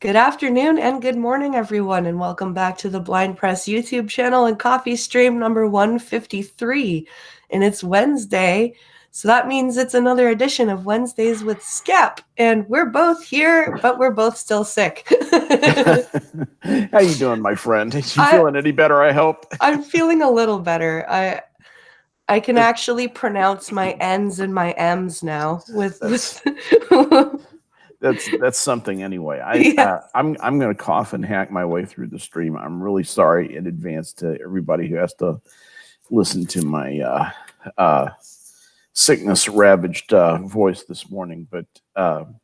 Good afternoon and good morning, everyone, and welcome back to the Blind Press YouTube channel and coffee stream number 153. And it's Wednesday, so that means it's another edition of Wednesdays with Skep. And we're both here, but we're both still sick. How you doing, my friend? You I- feeling any better, I hope? I'm feeling a little better. I can actually pronounce my N's and my M's now with That's something anyway. Yes. I'm going to cough and hack my way through the stream. I'm really sorry in advance to everybody who has to listen to my sickness ravaged voice this morning. But I'm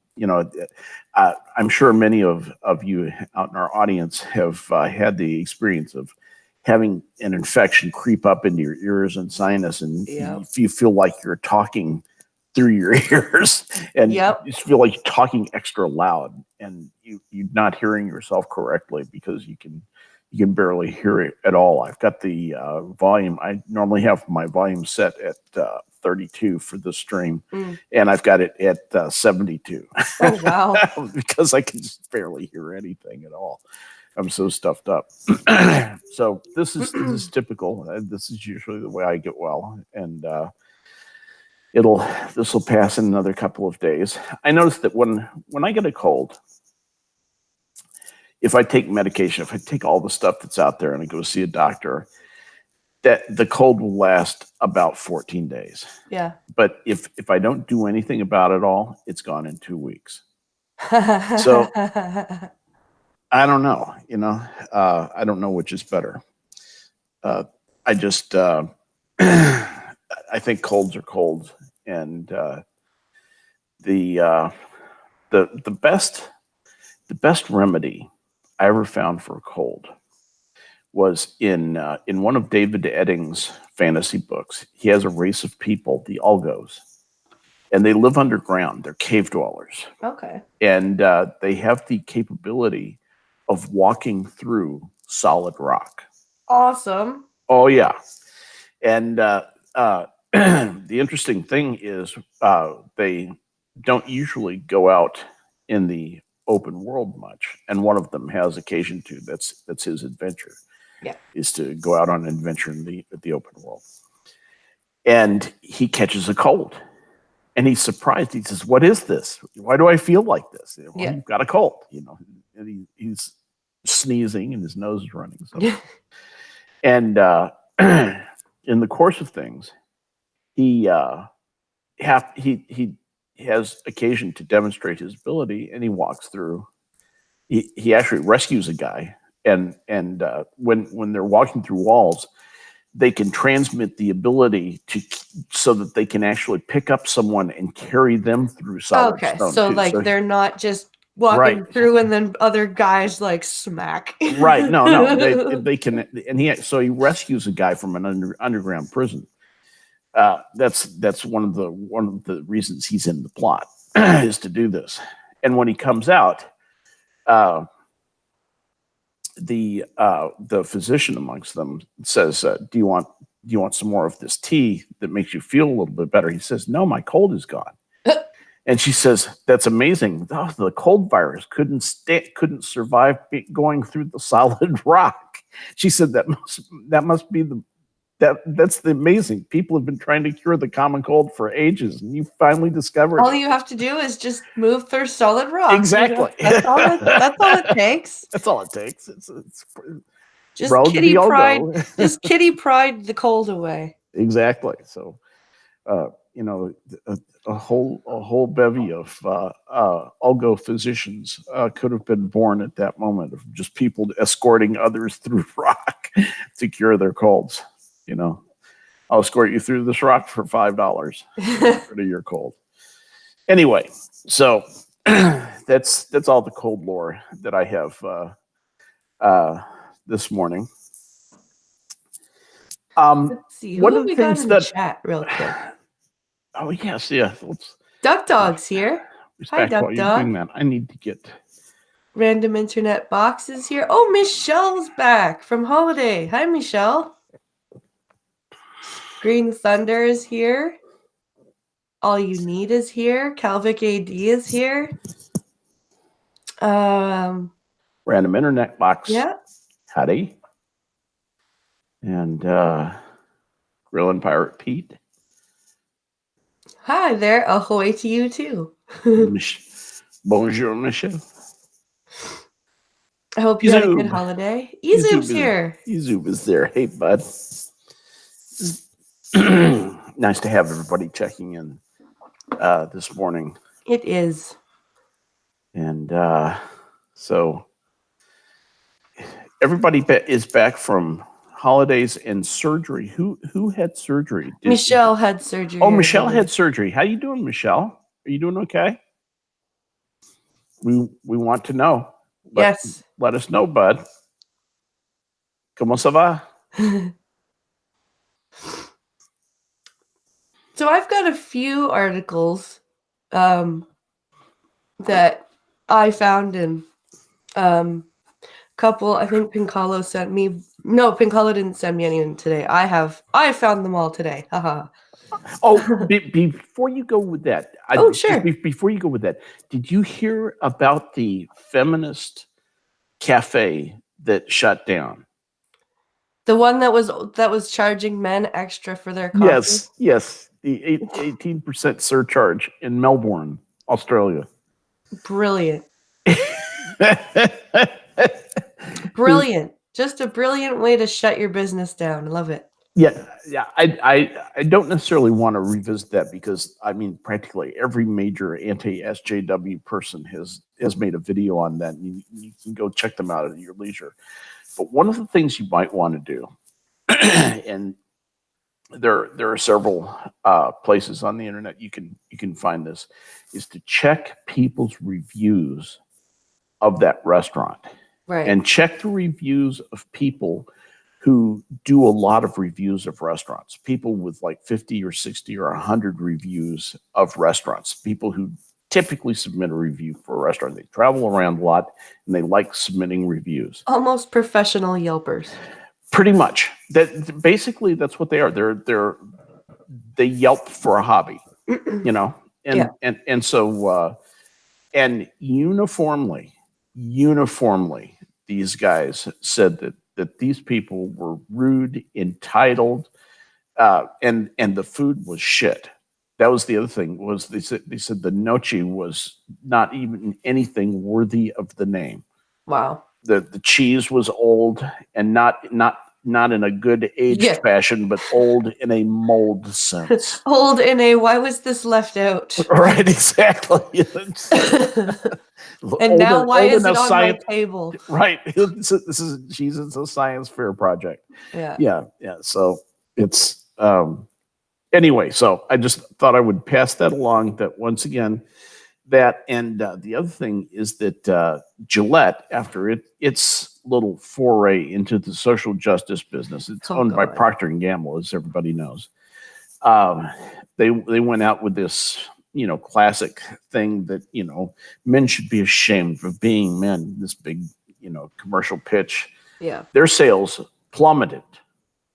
sure many of you out in our audience have had the experience of having an infection creep up into your ears and sinus, and you feel like you're talking through your ears, and you just feel like you're talking extra loud, and you're not hearing yourself correctly because you can barely hear it at all. I've got the volume. I normally have my volume set at 32 for the stream, and I've got it at 72. Oh, wow. Because I can just barely hear anything at all. I'm so stuffed up. So this is typical. This is usually the way I get well, and this will pass in another couple of days. I noticed that when I get a cold, if I take medication, if I take all the stuff that's out there and I go see a doctor, that the cold will last about 14 days. Yeah. But if I don't do anything about it all, it's gone in 2 weeks. So I don't know, I don't know which is better. I just, I think colds are colds, and the best remedy I ever found for a cold was in one of David Eddings' fantasy books. He has a race of people, the Algos, and they live underground. They're cave dwellers. Okay. And they have the capability of walking through solid rock. Awesome. Oh, yeah. And the interesting thing is they don't usually go out in the open world much. And one of them has occasion to. That's his adventure. Yeah. Is to go out on an adventure in the open world. And he catches a cold. And he's surprised. He says, "What is this? Why do I feel like this?" Well, you've got a cold, And he's sneezing and his nose is running. So. And in the course of things, he has occasion to demonstrate his ability, and he walks through. He actually rescues a guy, and when they're walking through walls, they can transmit the ability so that they can actually pick up someone and carry them through solid stone. So too. They're not just walking through and then other guys like smack. Right. No. They can, and he rescues a guy from an underground prison. That's one of the reasons he's in the plot is to do this. And when he comes out, the physician amongst them says, "Do you want some more of this tea that makes you feel a little bit better?" He says, "No, my cold is gone." And she says, "That's amazing. Oh, the cold virus couldn't survive going through the solid rock." She said, "That must be that's the amazing. People have been trying to cure the common cold for ages, and you finally discovered all you have to do is just move through solid rock." Exactly. That's all it takes. That's all it takes. It's just kitty pride. Just kitty pride the cold away. Exactly. So, a whole bevy of Algo physicians could have been born at that moment of just people escorting others through rock to cure their colds. I'll escort you through this rock for $5 to get rid of your cold. Anyway, so that's all the cold lore that I have this morning. Let's see. Who have we got in the chat real quick? Oh, yes, yeah. Duck Dog's here. Hi, Duck Dog. I need to get random internet boxes here. Oh, Michelle's back from holiday. Hi, Michelle. Green Thunder is here. All You Need is here. Calvic AD is here. Random Internet Box. Yeah. Howdy. And Grillin' Pirate Pete. Hi there. Ahoy to you too. Bonjour, Michelle. I hope you had a good holiday. Ezoob's here. Ezoob is there. Hey, bud. Nice to have everybody checking in this morning. It is. And so everybody is back from holidays and surgery. Who had surgery? Michelle had surgery. Oh, Michelle had surgery. How you doing, Michelle? Are you doing okay? We want to know. Yes. Let us know, bud. ¿Cómo se va? So I've got a few articles that I found in couple. I think Pincalo sent me. No, Pincalo didn't send me any today. I found them all today. Haha. Oh, before you go with that, sure. Before you go with that, did you hear about the feminist cafe that shut down? The one that was charging men extra for their coffee? Yes. The 18% surcharge in Melbourne, Australia. Brilliant. Brilliant. Just a brilliant way to shut your business down. I love it. Yeah. I don't necessarily want to revisit that because I mean, practically every major anti-SJW person has made a video on that, and you can go check them out at your leisure. But one of the things you might want to do, and there are several places on the internet you can find this, is to check people's reviews of that restaurant, right? And check the reviews of people who do a lot of reviews of restaurants. People with like 50 or 60 or 100 reviews of restaurants. People who typically submit a review for a restaurant. They travel around a lot and they like submitting reviews. Almost professional Yelpers. Pretty much. Basically that's what they are. They Yelp for a hobby, you know. And so and uniformly these guys said that these people were rude, entitled, and the food was shit. That was the other thing. Was they said the nochi was not even anything worthy of the name. Wow. The cheese was old and not in a good aged fashion, but old in a mold sense. Old in a why was this left out? Right, exactly. And now why is it on my table? Right. This is Jesus, a science fair project. Yeah. So it's anyway, so I just thought I would pass that along, that once again, that, and the other thing is that Gillette, after its little foray into the social justice business, it's owned by Procter & Gamble, as everybody knows. They went out with this, classic thing that, men should be ashamed of being men, this big, commercial pitch. Yeah. Their sales plummeted,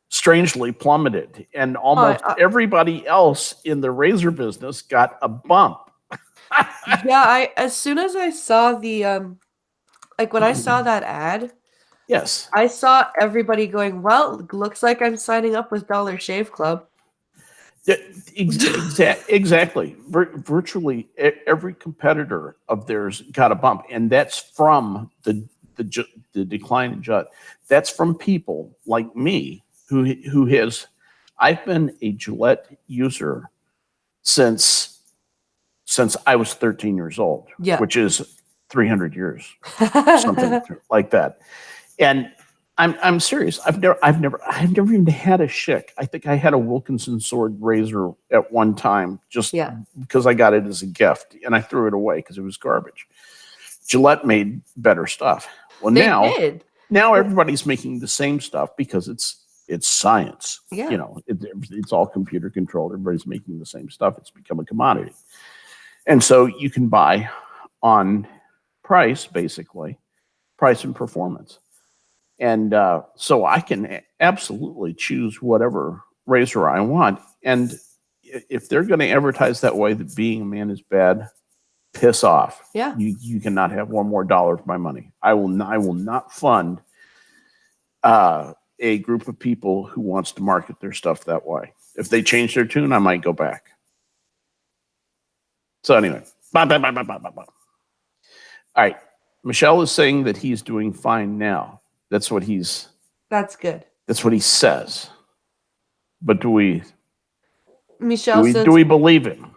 strangely plummeted. And almost everybody else in the razor business got a bump. Yeah, as soon as I saw the when I saw that ad, yes, I saw everybody going, well, looks like I'm signing up with Dollar Shave Club. Exactly. Virtually every competitor of theirs got a bump, and that's from the decline in Jut. That's from people like me who has. I've been a Gillette user since I was 13 years old, which is 300 years, something like that. And I'm serious. I've never even had a Schick. I think I had a Wilkinson sword razor at one time, just because I got it as a gift, and I threw it away because it was garbage. Gillette made better stuff. Well, now everybody's making the same stuff because it's science. Yeah. It's all computer controlled. Everybody's making the same stuff. It's become a commodity. And so you can buy on price, basically, price and performance. And so I can absolutely choose whatever razor I want. And if they're going to advertise that way, that being a man is bad, piss off. Yeah. You cannot have one more dollar of my money. I will not fund a group of people who wants to market their stuff that way. If they change their tune, I might go back. So anyway, blah, blah, blah, blah, blah, blah. All right. Michelle is saying that he's doing fine now. That's good. That's what he says. But do we believe him?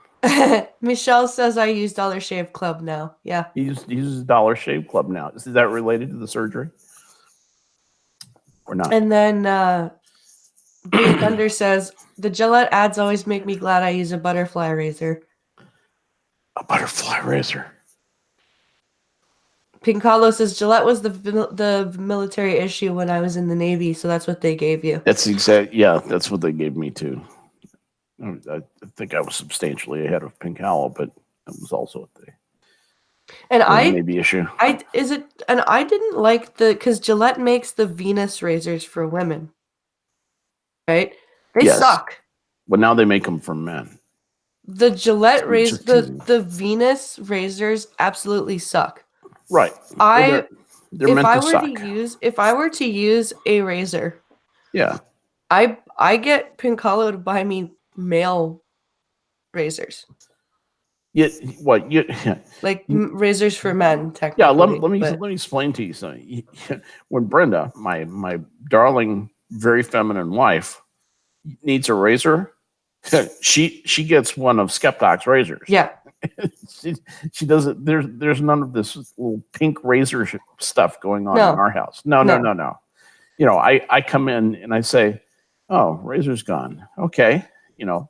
Michelle says I use Dollar Shave Club now. Yeah. He uses Dollar Shave Club now. Is that related to the surgery? Or not? And then Green Thunder says the Gillette ads always make me glad I use a butterfly razor. A butterfly razor. Pincalo says Gillette was the military issue when I was in the Navy, so that's what they gave you. That's what they gave me too. I think I was substantially ahead of Pincalo, but it was also the Navy issue. I didn't like because Gillette makes the Venus razors for women, right? They suck. But now they make them for men. The Gillette razors, the Venus razors, absolutely suck. Right. They're meant to suck. If I were to use a razor, yeah, I get Pincalo to buy me male razors. Razors for men, technically. Yeah, let me explain to you something. When Brenda, my darling, very feminine wife, needs a razor, she gets one of Skep Doc's razors. Yeah. she doesn't. There's none of this little pink razor stuff going on in our house. No. I come in and I say, "Oh, razor's gone." Okay,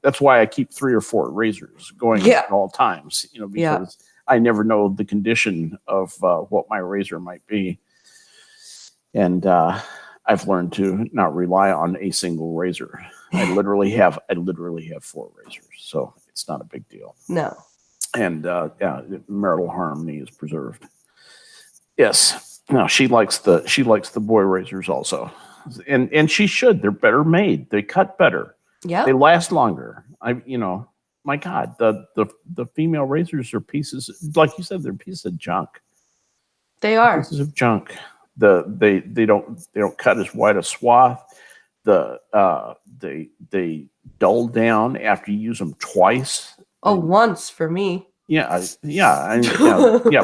that's why I keep 3 or 4 razors going at all times. Because I never know the condition of what my razor might be, and I've learned to not rely on a single razor. I literally have 4 razors, so it's not a big deal. No. And marital harmony is preserved. Yes. No, she likes the boy razors also, and she should. They're better made. They cut better. Yeah. They last longer. My God, the female razors are pieces, like you said, they're pieces of junk. They are pieces of junk. They don't cut as wide a swath. They dull down after you use them twice. Once for me. Yeah.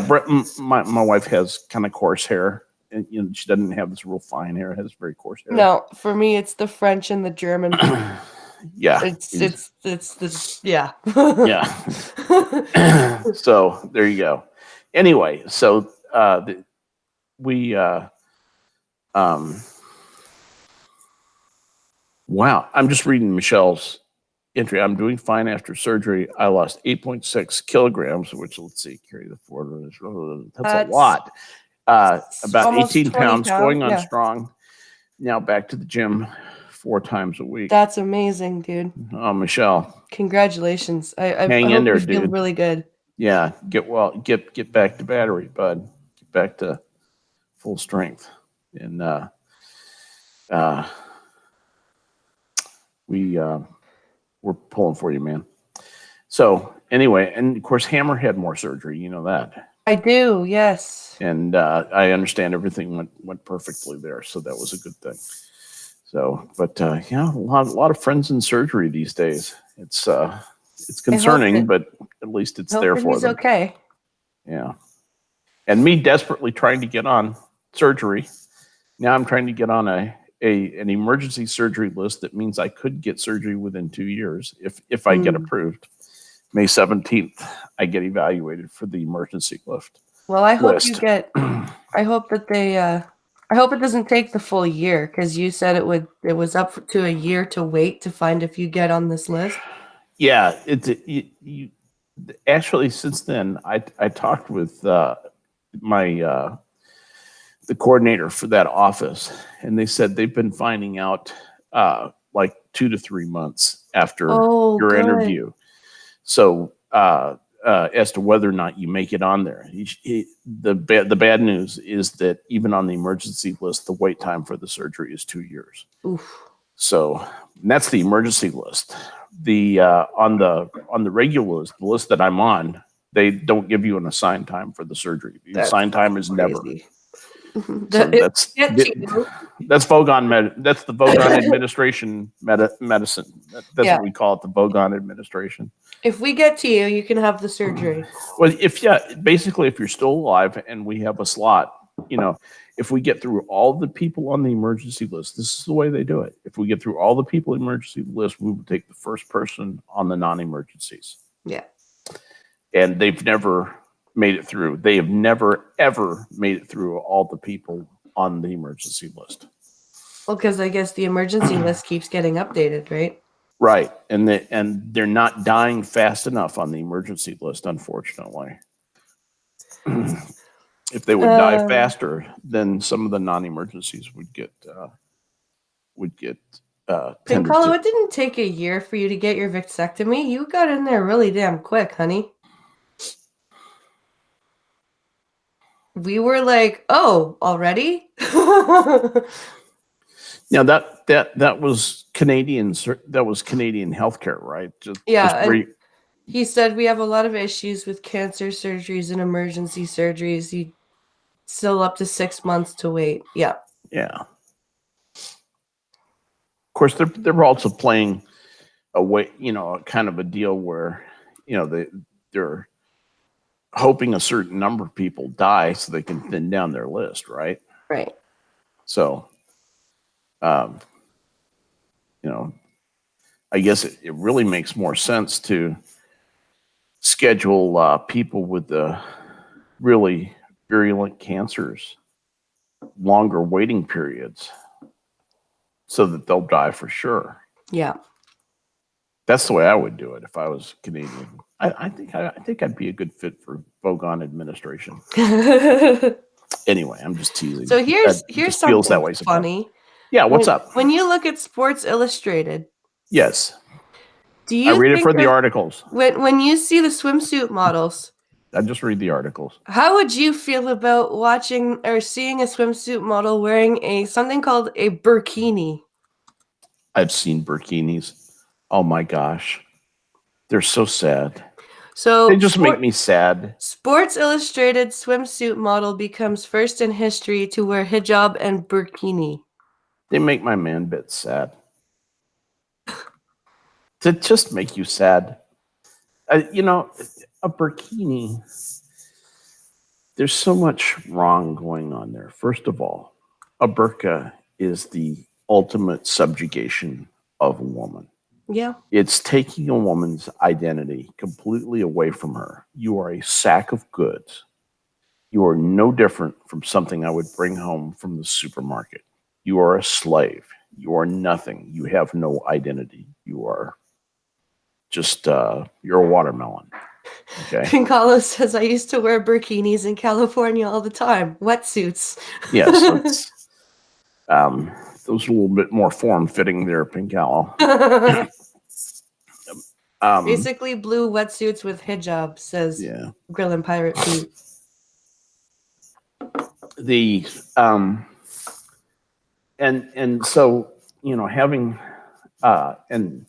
Brett, my wife has kind of coarse hair, and she doesn't have this real fine hair. It has very coarse hair. No, for me it's the French and the German. Yeah. It's the yeah. Yeah. So there you go. Anyway, so wow, I'm just reading Michelle's entry. I'm doing fine after surgery. I lost 8.6 kilograms, which, let's see, carry the forward. That's a lot. About 18 pounds, going on strong. Now back to the gym 4 times a week. That's amazing, dude. Oh, Michelle. Congratulations. I Hang in there, dude. Feel really good. Yeah, get back to battery, bud. Get back to full strength. And we're pulling for you, man. So anyway, and of course, Hammer had more surgery. You know that. I do, yes. And I understand everything went perfectly there, so that was a good thing. So, but a lot of friends in surgery these days. It's concerning, but at least it's there for them. Okay. Yeah. And me desperately trying to get on surgery. Now I'm trying to get on an emergency surgery list. That means I could get surgery within 2 years if I get approved. May 17th, I get evaluated for the emergency lift. Well, I hope you get. I hope that they. I hope it doesn't take the full year, because you said it would. It was up to a year to wait to find if you get on this list. Yeah, you actually, since then I talked with the coordinator for that office, and they said they've been finding out like 2 to 3 months after your interview. So as to whether or not you make it on there, the bad news is that even on the emergency list, the wait time for the surgery is 2 years. Oof. So that's the emergency list. The on the regular list, the list that I'm on, They don't give you an assigned time for the surgery. The assigned time is never. So that's Vogon that's the Vogon administration medicine. That's what we call it, the Vogon administration. If we get to you, you can have the surgery. Well, basically, if you're still alive and we have a slot, if we get through all the people on the emergency list, this is the way they do it. If we get through all the people on the emergency list, we will take the first person on the non-emergencies. Yeah. And they've never made it through. They have never, ever made it through all the people on the emergency list. Well, because I guess the emergency list keeps getting updated, right? Right. And they're not dying fast enough on the emergency list, unfortunately. If they would die faster, then some of the non-emergencies would get Pincolo, it didn't take a year for you to get your vasectomy. You got in there really damn quick, honey. We were like, oh, already? Now that was Canadian. That was Canadian healthcare, right? He said we have a lot of issues with cancer surgeries and emergency surgeries. You still up to 6 months to wait. Yeah. Yeah. Of course, they're also playing a way, kind of a deal where, they're hoping a certain number of people die so they can thin down their list, right? Right. So, I guess it really makes more sense to schedule people with the really virulent cancers, longer waiting periods, so that they'll die for sure. Yeah. That's the way I would do it if I was Canadian. I think I'd be a good fit for Vogon administration. Anyway, I'm just teasing. So here's something feels that way funny. Yeah, what's up? When you look at Sports Illustrated. Yes. I read it for the articles. When you see the swimsuit models. I just read the articles. How would you feel about watching or seeing a swimsuit model wearing something called a burkini? I've seen burkinis. Oh my gosh. They're so sad. So they just make me sad. Sports Illustrated swimsuit model becomes first in history to wear hijab and burkini. They make my man bit sad. To just make you sad. A burkini, there's so much wrong going on there. First of all, a burqa is the ultimate subjugation of a woman. Yeah. It's taking a woman's identity completely away from her. You are a sack of goods. You are no different from something I would bring home from the supermarket. You are a slave. You are nothing. You have no identity. You are just, you're a watermelon. Okay. Pincolo says, I used to wear burkinis in California all the time. Wetsuits. Yes. Those are a little bit more form-fitting there, Pincolo. Basically blue wetsuits with hijab, says Grill and Pirate Pete. And so, having and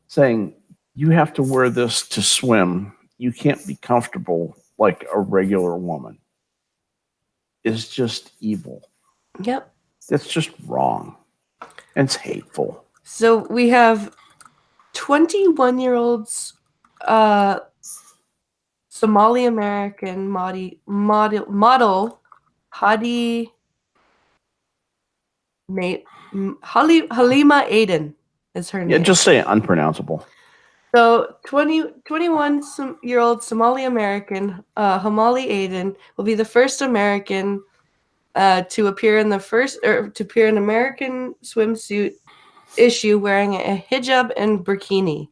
saying you have to wear this to swim, you can't be comfortable like a regular woman, is just evil. Yep. That's just wrong. And it's hateful. So we have 21-year-olds, Somali American model Halima Aden is her name. Yeah, just say it, unpronounceable. So 21-year-old Somali American Hamali Aden will be the first American to appear in an American swimsuit issue wearing a hijab and burkini.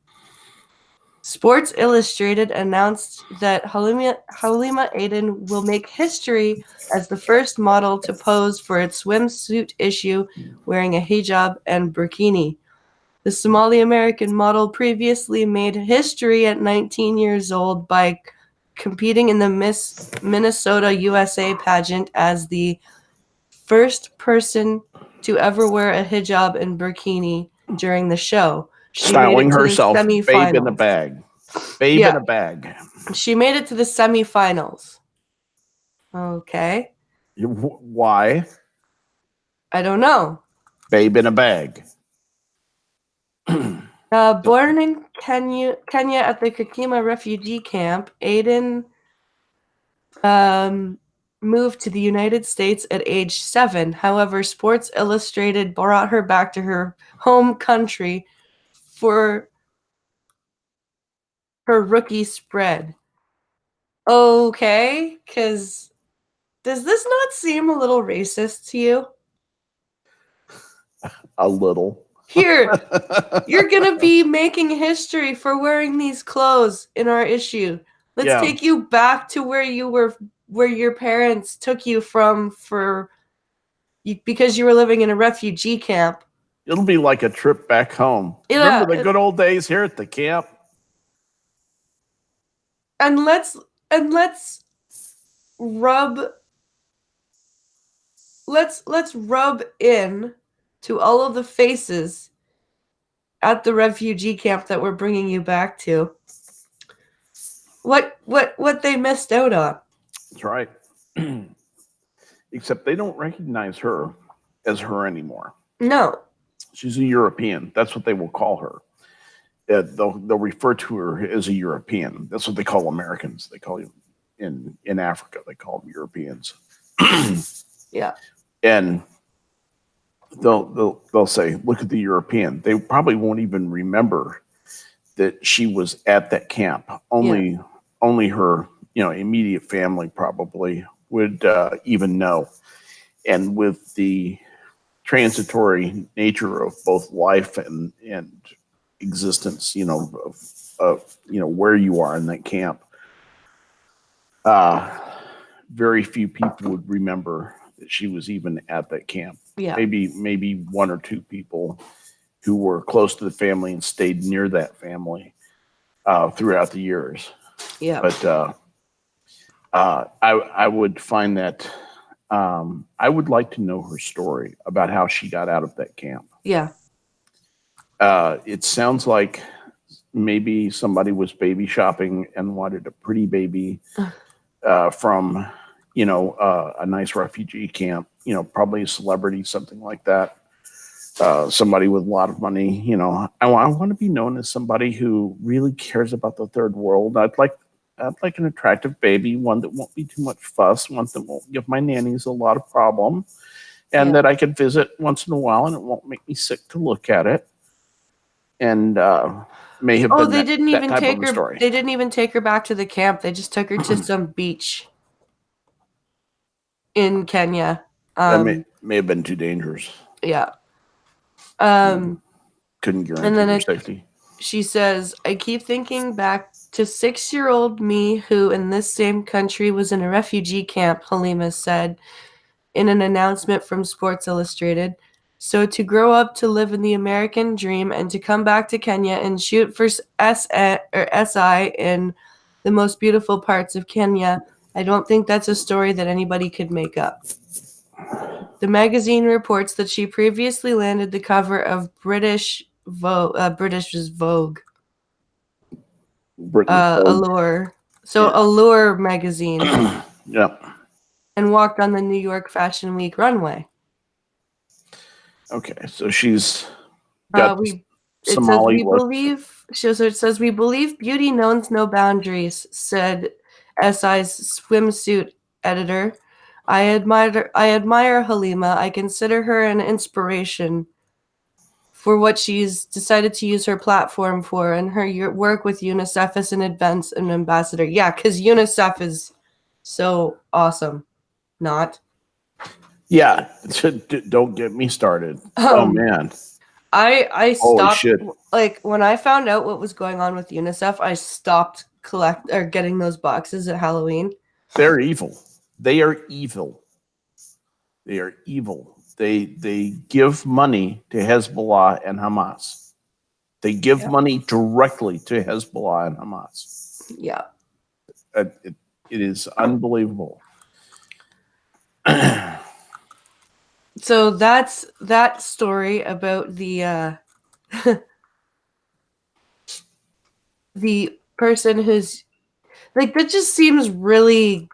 Sports Illustrated announced that Halima Aden will make history as the first model to pose for its swimsuit issue wearing a hijab and burkini. The Somali American model previously made history at 19 years old by competing in the Miss Minnesota USA pageant as the first person to ever wear a hijab and burkini during the show. Styling herself, babe in the bag. Babe in a bag. She made it to the semifinals. Okay. Why? I don't know. Babe in a bag. Born in Kenya at the Kakima refugee camp, Aiden moved to the United States at age 7. However, Sports Illustrated brought her back to her home country for her rookie spread. Okay, because does this not seem a little racist to you? A little. Here, you're going to be making history for wearing these clothes in our issue. Let's take you back to where you were, where your parents took you from because you were living in a refugee camp. It'll be like a trip back home. Yeah, remember the good old days here at the camp? And let's rub in to all of the faces at the refugee camp that we're bringing you back to. What they missed out on. That's right. Except they don't recognize her as her anymore. No. She's a European. That's what they will call her. They'll refer to her as a European. That's what they call Americans. They call you in Africa. They call them Europeans. Yeah. And they'll say, "Look at the European." They probably won't even remember that she was at that camp. Only her, immediate family probably would even know. And with the transitory nature of both life and existence, of where you are in that camp, very few people would remember that she was even at that camp. Yeah. Maybe one or two people who were close to the family and stayed near that family throughout the years. Yeah. But I would find that I would like to know her story about how she got out of that camp. Yeah. It sounds like maybe somebody was baby shopping and wanted a pretty baby from, a nice refugee camp, probably a celebrity, something like that. Somebody with a lot of money, I want to be known as somebody who really cares about the third world. I'd like an attractive baby, one that won't be too much fuss, one that won't give my nannies a lot of problem, and that I could visit once in a while and it won't make me sick to look at it. And may have been they didn't even take her. Story. They didn't even take her back to the camp. They just took her to some beach in Kenya. That may have been too dangerous. Yeah. Couldn't guarantee her safety. She says, "I keep thinking back to 6-year-old me who in this same country was in a refugee camp," Halima said in an announcement from Sports Illustrated. "So to grow up to live in the American dream and to come back to Kenya and shoot for SI in the most beautiful parts of Kenya, I don't think that's a story that anybody could make up." The magazine reports that she previously landed the cover of British Vogue. Allure. So Allure magazine. Yeah. And walked on the New York Fashion Week runway. Okay, so she's got Somali it says we believe beauty knows no boundaries, said SI's swimsuit editor. I admire Halima. I consider her an inspiration for what she's decided to use her platform for, and her work with UNICEF as an events and ambassador. Yeah, because UNICEF is so awesome. Not. Yeah, don't get me started. Oh man. I stopped. Holy shit. Like when I found out what was going on with UNICEF, I stopped getting those boxes at Halloween. They're evil. They are evil. They are evil. They give money to Hezbollah and Hamas. They give money directly to Hezbollah and Hamas. Yeah. It is unbelievable. So that's that story about the person who's like, that just seems really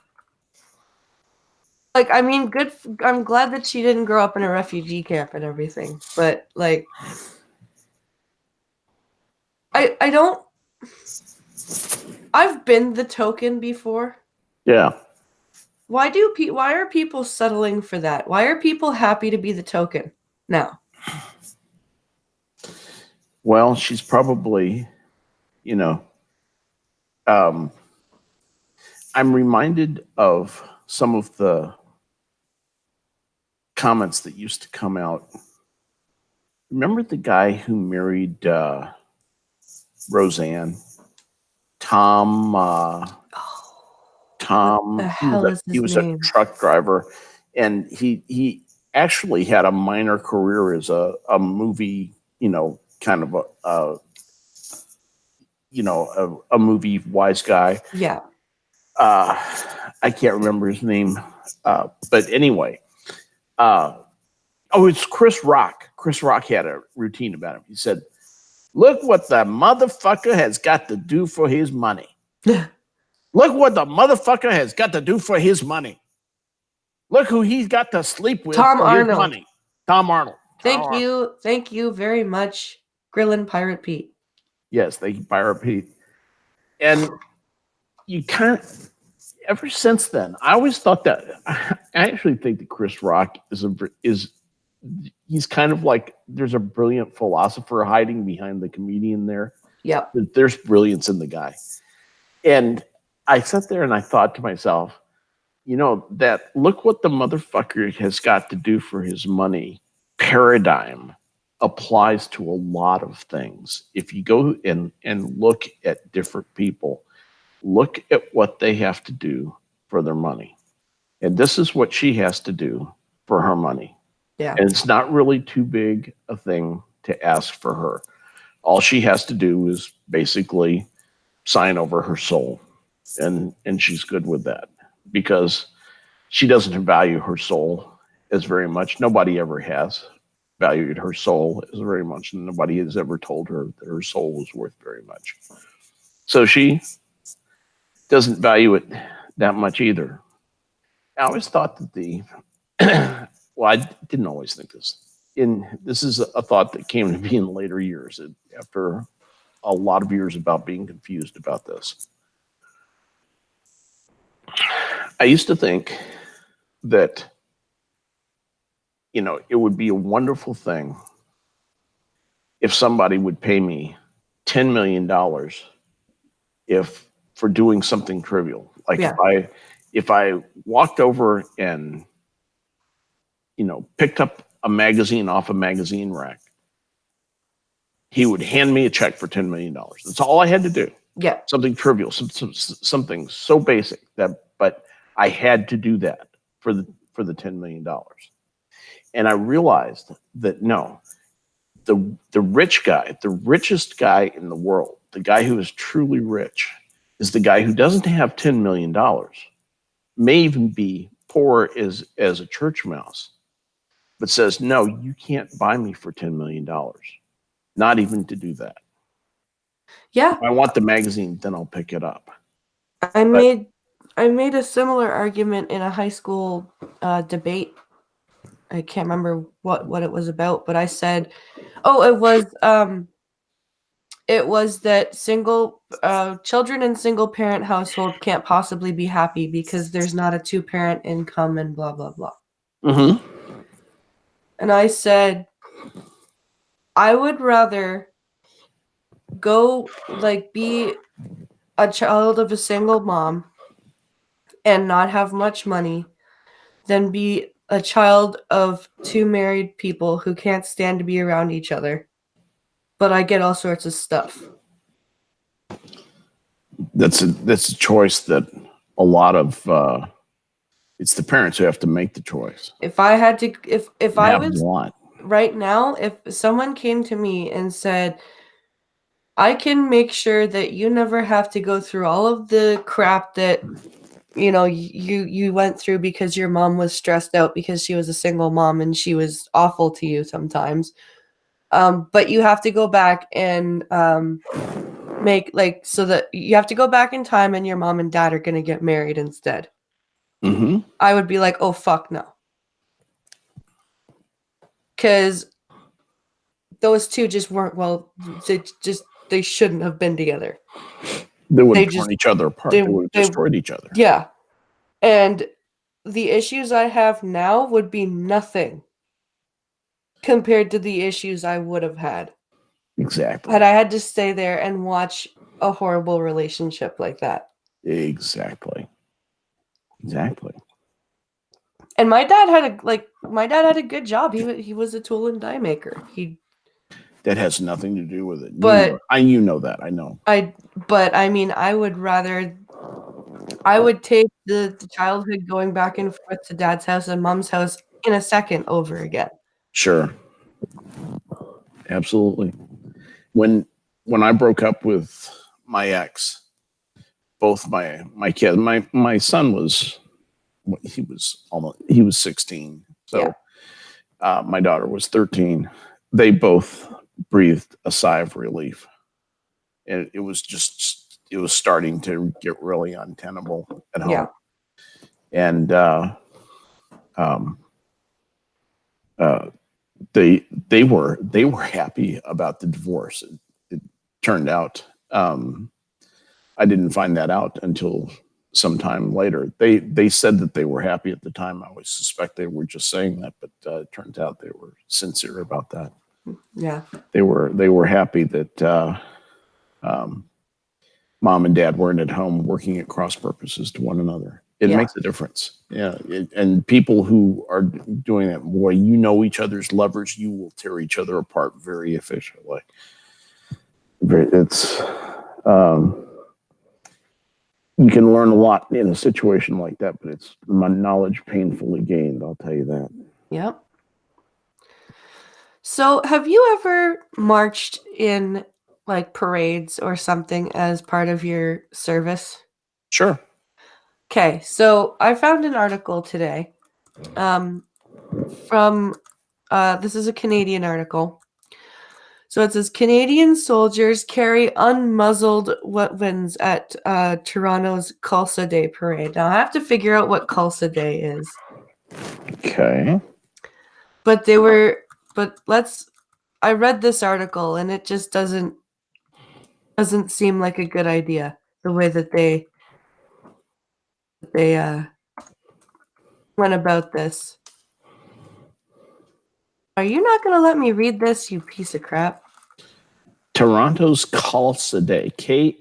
like, I mean, good. I'm glad that she didn't grow up in a refugee camp and everything, but like, I don't. I've been the token before. Yeah. Why are people settling for that? Why are people happy to be the token now? Well, she's probably, you know, I'm reminded of some of the comments that used to come out. Remember the guy who married Roseanne? Tom. Tom. What the hell is He his was name? a truck driver, and he actually had a minor career as a movie, kind of a movie wise guy. Yeah. I can't remember his name, but anyway, it's Chris Rock. Chris Rock had a routine about him. He said, "Look what the motherfucker has got to do for his money. Look what the motherfucker has got to do for his money. Look who he's got to sleep with Tom for Arnold. his money." Tom Arnold. Thank you very much, Grillin' Pirate Pete. Yes, thank you, Pirate Pete. And you kind of, ever since then, I always thought that. I actually think that Chris Rock he's kind of like, there's a brilliant philosopher hiding behind the comedian there. Yep. There's brilliance in the guy. And I sat there and I thought to myself, that look what the motherfucker has got to do for his money paradigm applies to a lot of things. If you go and look at different people, look at what they have to do for their money. And this is what she has to do for her money. Yeah. And it's not really too big a thing to ask for her. All she has to do is basically sign over her soul. And she's good with that, because she doesn't value her soul as very much. Nobody ever has valued her soul as very much. And nobody has ever told her that her soul was worth very much. So she doesn't value it that much either. I always thought that well, I didn't always think this. This is a thought that came to me in later years, after a lot of years about being confused about this. I used to think that, it would be a wonderful thing if somebody would pay me $10 million for doing something trivial. Like, yeah, if I walked over and, picked up a magazine off a magazine rack, he would hand me a check for $10 million. That's all I had to do. Yeah. Something trivial, something so basic but I had to do that for the $10 million. And I realized that no, the rich guy, the richest guy in the world, the guy who is truly rich, is the guy who doesn't have $10 million, may even be poor as a church mouse, but says, no, you can't buy me for $10 million. Not even to do that. Yeah. If I want the magazine, then I'll pick it up. I made a similar argument in a high school debate. I can't remember what it was about, but I said, it was that single children in single parent household can't possibly be happy because there's not a 2-parent income and blah blah blah. Mm-hmm. And I said, I would rather go be a child of a single mom and not have much money than be a child of 2 married people who can't stand to be around each other, but I get all sorts of stuff. That's a choice that a lot of it's the parents who have to make the choice. If I had to, if I was a lot. Right now, if someone came to me and said, I can make sure that you never have to go through all of the crap that you went through because your mom was stressed out because she was a single mom and she was awful to you sometimes, but you have to go back and make like so that you have to go back in time and your mom and dad are going to get married instead. Mm-hmm. I would be like, oh, fuck no. Because those two just weren't, well, they shouldn't have been together. They would have torn each other apart. They would have destroyed each other. Yeah. And the issues I have now would be nothing compared to the issues I would have had. Exactly. Had I had to stay there and watch a horrible relationship like that. Exactly. Exactly. And my dad had a good job. He was a tool and die maker. That has nothing to do with it. But you know that. I know. But I mean, I would take the childhood going back and forth to dad's house and mom's house in a second over again. Sure. Absolutely. When I broke up with my ex, both my kids, my son was 16. So my daughter was 13. They both breathed a sigh of relief. And it was starting to get really untenable at home. Yeah. And they were happy about the divorce. It turned out I didn't find that out until sometime later. They said that they were happy at the time. I always suspect they were just saying that, but it turns out they were sincere about that. Yeah, they were happy that mom and dad weren't at home working at cross purposes to one another. It makes a difference. Yeah. And people who are doing that, boy, you know each other's levers, you will tear each other apart very efficiently. It's, you can learn a lot in a situation like that, but it's knowledge painfully gained. I'll tell you that. Yep. So have you ever marched in like parades or something as part of your service? Sure. Okay, so I found an article today from this is a Canadian article. So it says Canadian soldiers carry unmuzzled weapons at Toronto's Khalsa Day parade. Now I have to figure out what Khalsa Day is. Okay. I read this article and it just doesn't seem like a good idea the way that they went about this. Are you not going to let me read this, you piece of crap? Toronto's Khalsa Day, Khalsa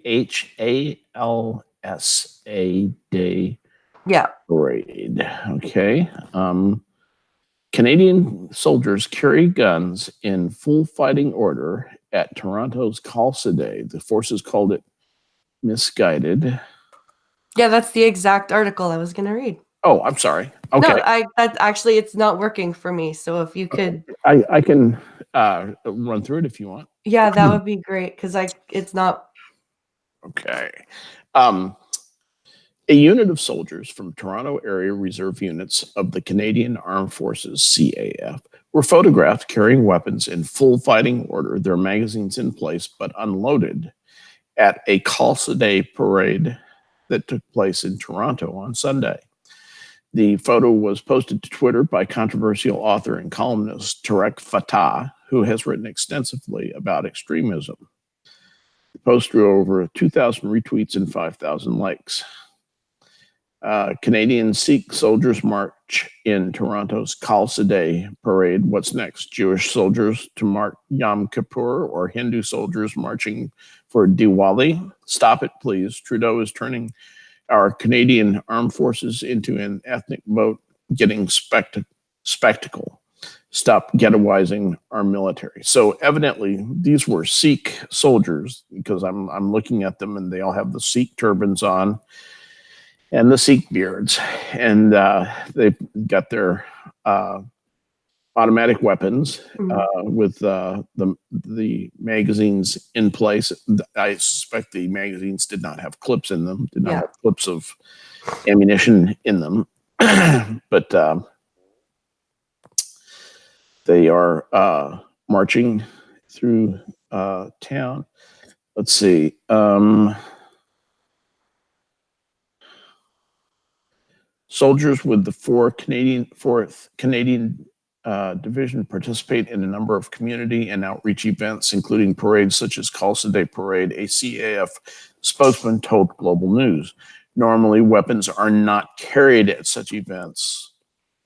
Day. Yeah. Parade. Okay. Canadian soldiers carry guns in full fighting order at Toronto's Khalsa Day. The forces called it misguided. Yeah, that's the exact article I was going to read. Oh, I'm sorry. Okay. No, it's not working for me. So if you could, I can run through it if you want. Yeah, that would be great because it's not. Okay. A unit of soldiers from Toronto Area Reserve Units of the Canadian Armed Forces, CAF, were photographed carrying weapons in full fighting order, their magazines in place but unloaded, at a Khalsa Day parade that took place in Toronto on Sunday. The photo was posted to Twitter by controversial author and columnist Tarek Fatah, who has written extensively about extremism. The post drew over 2,000 retweets and 5,000 likes. Canadian Sikh soldiers march in Toronto's Khalsa Day parade. What's next? Jewish soldiers to mark Yom Kippur or Hindu soldiers marching for Diwali? Stop it, please. Trudeau is turning our Canadian armed forces into an ethnic vote getting spectacle. Stop ghettoizing our military. So evidently these were Sikh soldiers because I'm looking at them and they all have the Sikh turbans on and the Sikh beards, and they've got their automatic weapons with the magazines in place. I suspect the magazines did not have clips in them, did not have clips of ammunition in them, but they are marching through town. let's see. Soldiers with the 4th Canadian Division participate in a number of community and outreach events, including parades such as Khalsa Day Parade. A CAF spokesman told Global News, normally weapons are not carried at such events.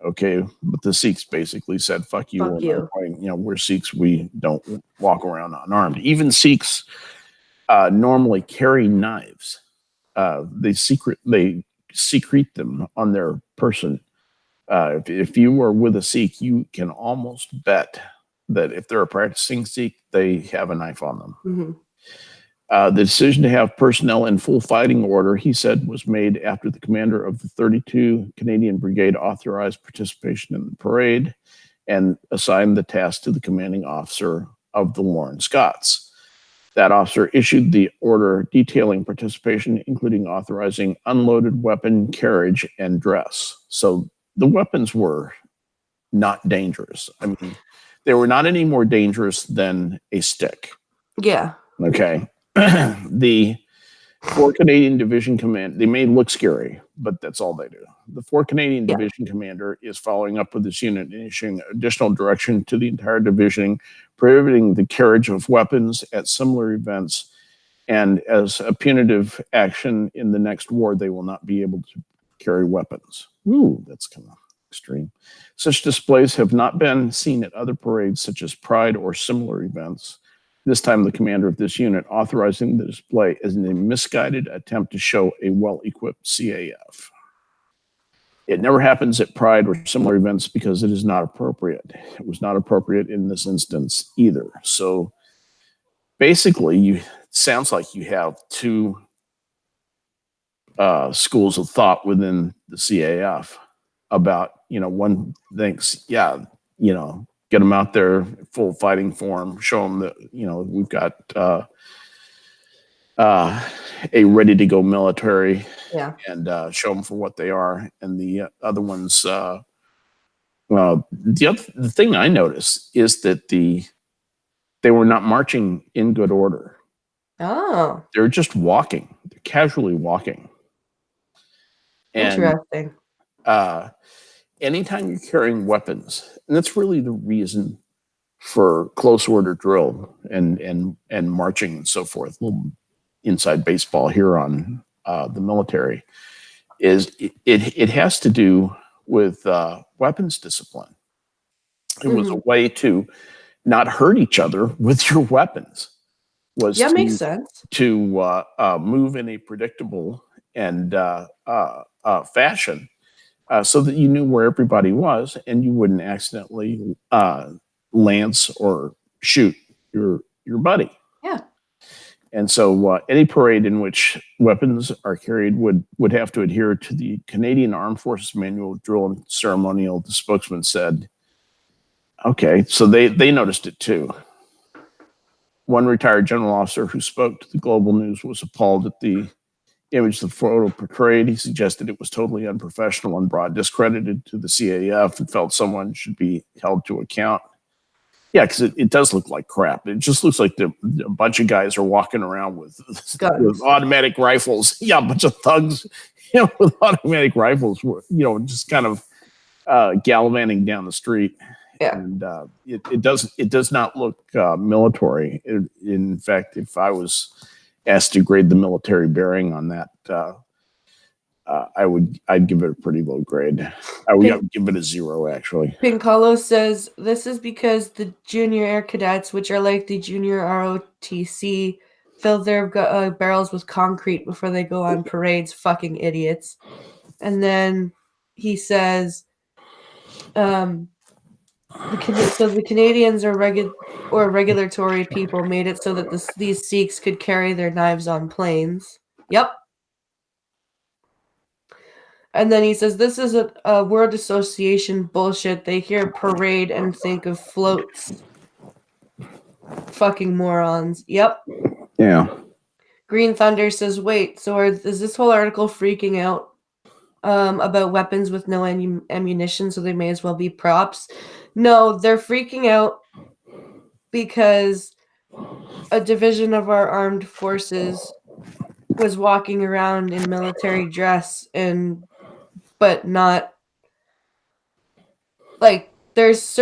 Okay, but the Sikhs basically said, fuck you. Fuck you. We're Sikhs, we don't walk around unarmed. Even Sikhs normally carry knives. They secrete them on their person. If you are with a Sikh, you can almost bet that if they're a practicing Sikh, they have a knife on them. Mm-hmm. The decision to have personnel in full fighting order, he said, was made after the commander of the 32 Canadian Brigade authorized participation in the parade and assigned the task to the commanding officer of the Lorne Scots. That officer issued the order detailing participation, including authorizing unloaded weapon carriage and dress. So the weapons were not dangerous. I mean, they were not any more dangerous than a stick. Yeah. Okay. The 4 Canadian Division Command, they may look scary, but that's all they do. The 4 Canadian Division Commander is following up with this unit and issuing additional direction to the entire division, prohibiting the carriage of weapons at similar events. And as a punitive action in the next war, they will not be able to carry weapons. Ooh, that's kind of extreme. Such displays have not been seen at other parades such as Pride or similar events. This time, the commander of this unit authorizing the display as a misguided attempt to show a well-equipped CAF. It never happens at Pride or similar events because it is not appropriate. It was not appropriate in this instance either. So basically, it sounds like you have two schools of thought within the CAF about, one thinks, get them out there, full fighting form, show them that, we've got a ready to go military, and show them for what they are. And the other ones, the thing I noticed is that they were not marching in good order. Oh. They're just walking. They're casually walking. And, interesting. Anytime you're carrying weapons, and that's really the reason for close order drill and marching and so forth, a little inside baseball here on the military, is it has to do with weapons discipline. It was a way to not hurt each other with your weapons. Makes sense. To move in a predictable and fashion, so that you knew where everybody was and you wouldn't accidentally lance or shoot your buddy. Yeah. And so any parade in which weapons are carried would have to adhere to the Canadian Armed Forces Manual Drill and Ceremonial, the spokesman said. Okay, so they noticed it too. One retired general officer who spoke to the Global News was appalled at the image the photo portrayed. He suggested it was totally unprofessional and brought discredited to the CAF and felt someone should be held to account. Yeah, because it does look like crap. It just looks like a bunch of guys are walking around with automatic rifles. Yeah, a bunch of thugs, with automatic rifles, just kind of gallivanting down the street. Yeah. And it does not look military. In fact, if I was asked to grade the military bearing on that, I'd give it a pretty low grade. I would give it a 0, actually. Pincalo says this is because the junior air cadets, which are like the junior ROTC, fill their barrels with concrete before they go on parades. Fucking idiots. And then he says, the Canadians are regulatory people made it so that these Sikhs could carry their knives on planes. Yep. And then he says, this is a word association bullshit. They hear parade and think of floats. Fucking morons. Yep. Yeah. Green Thunder says, wait, so is this whole article freaking out about weapons with no ammunition, so they may as well be props? No, they're freaking out because a division of our armed forces was walking around in military dress but not like there's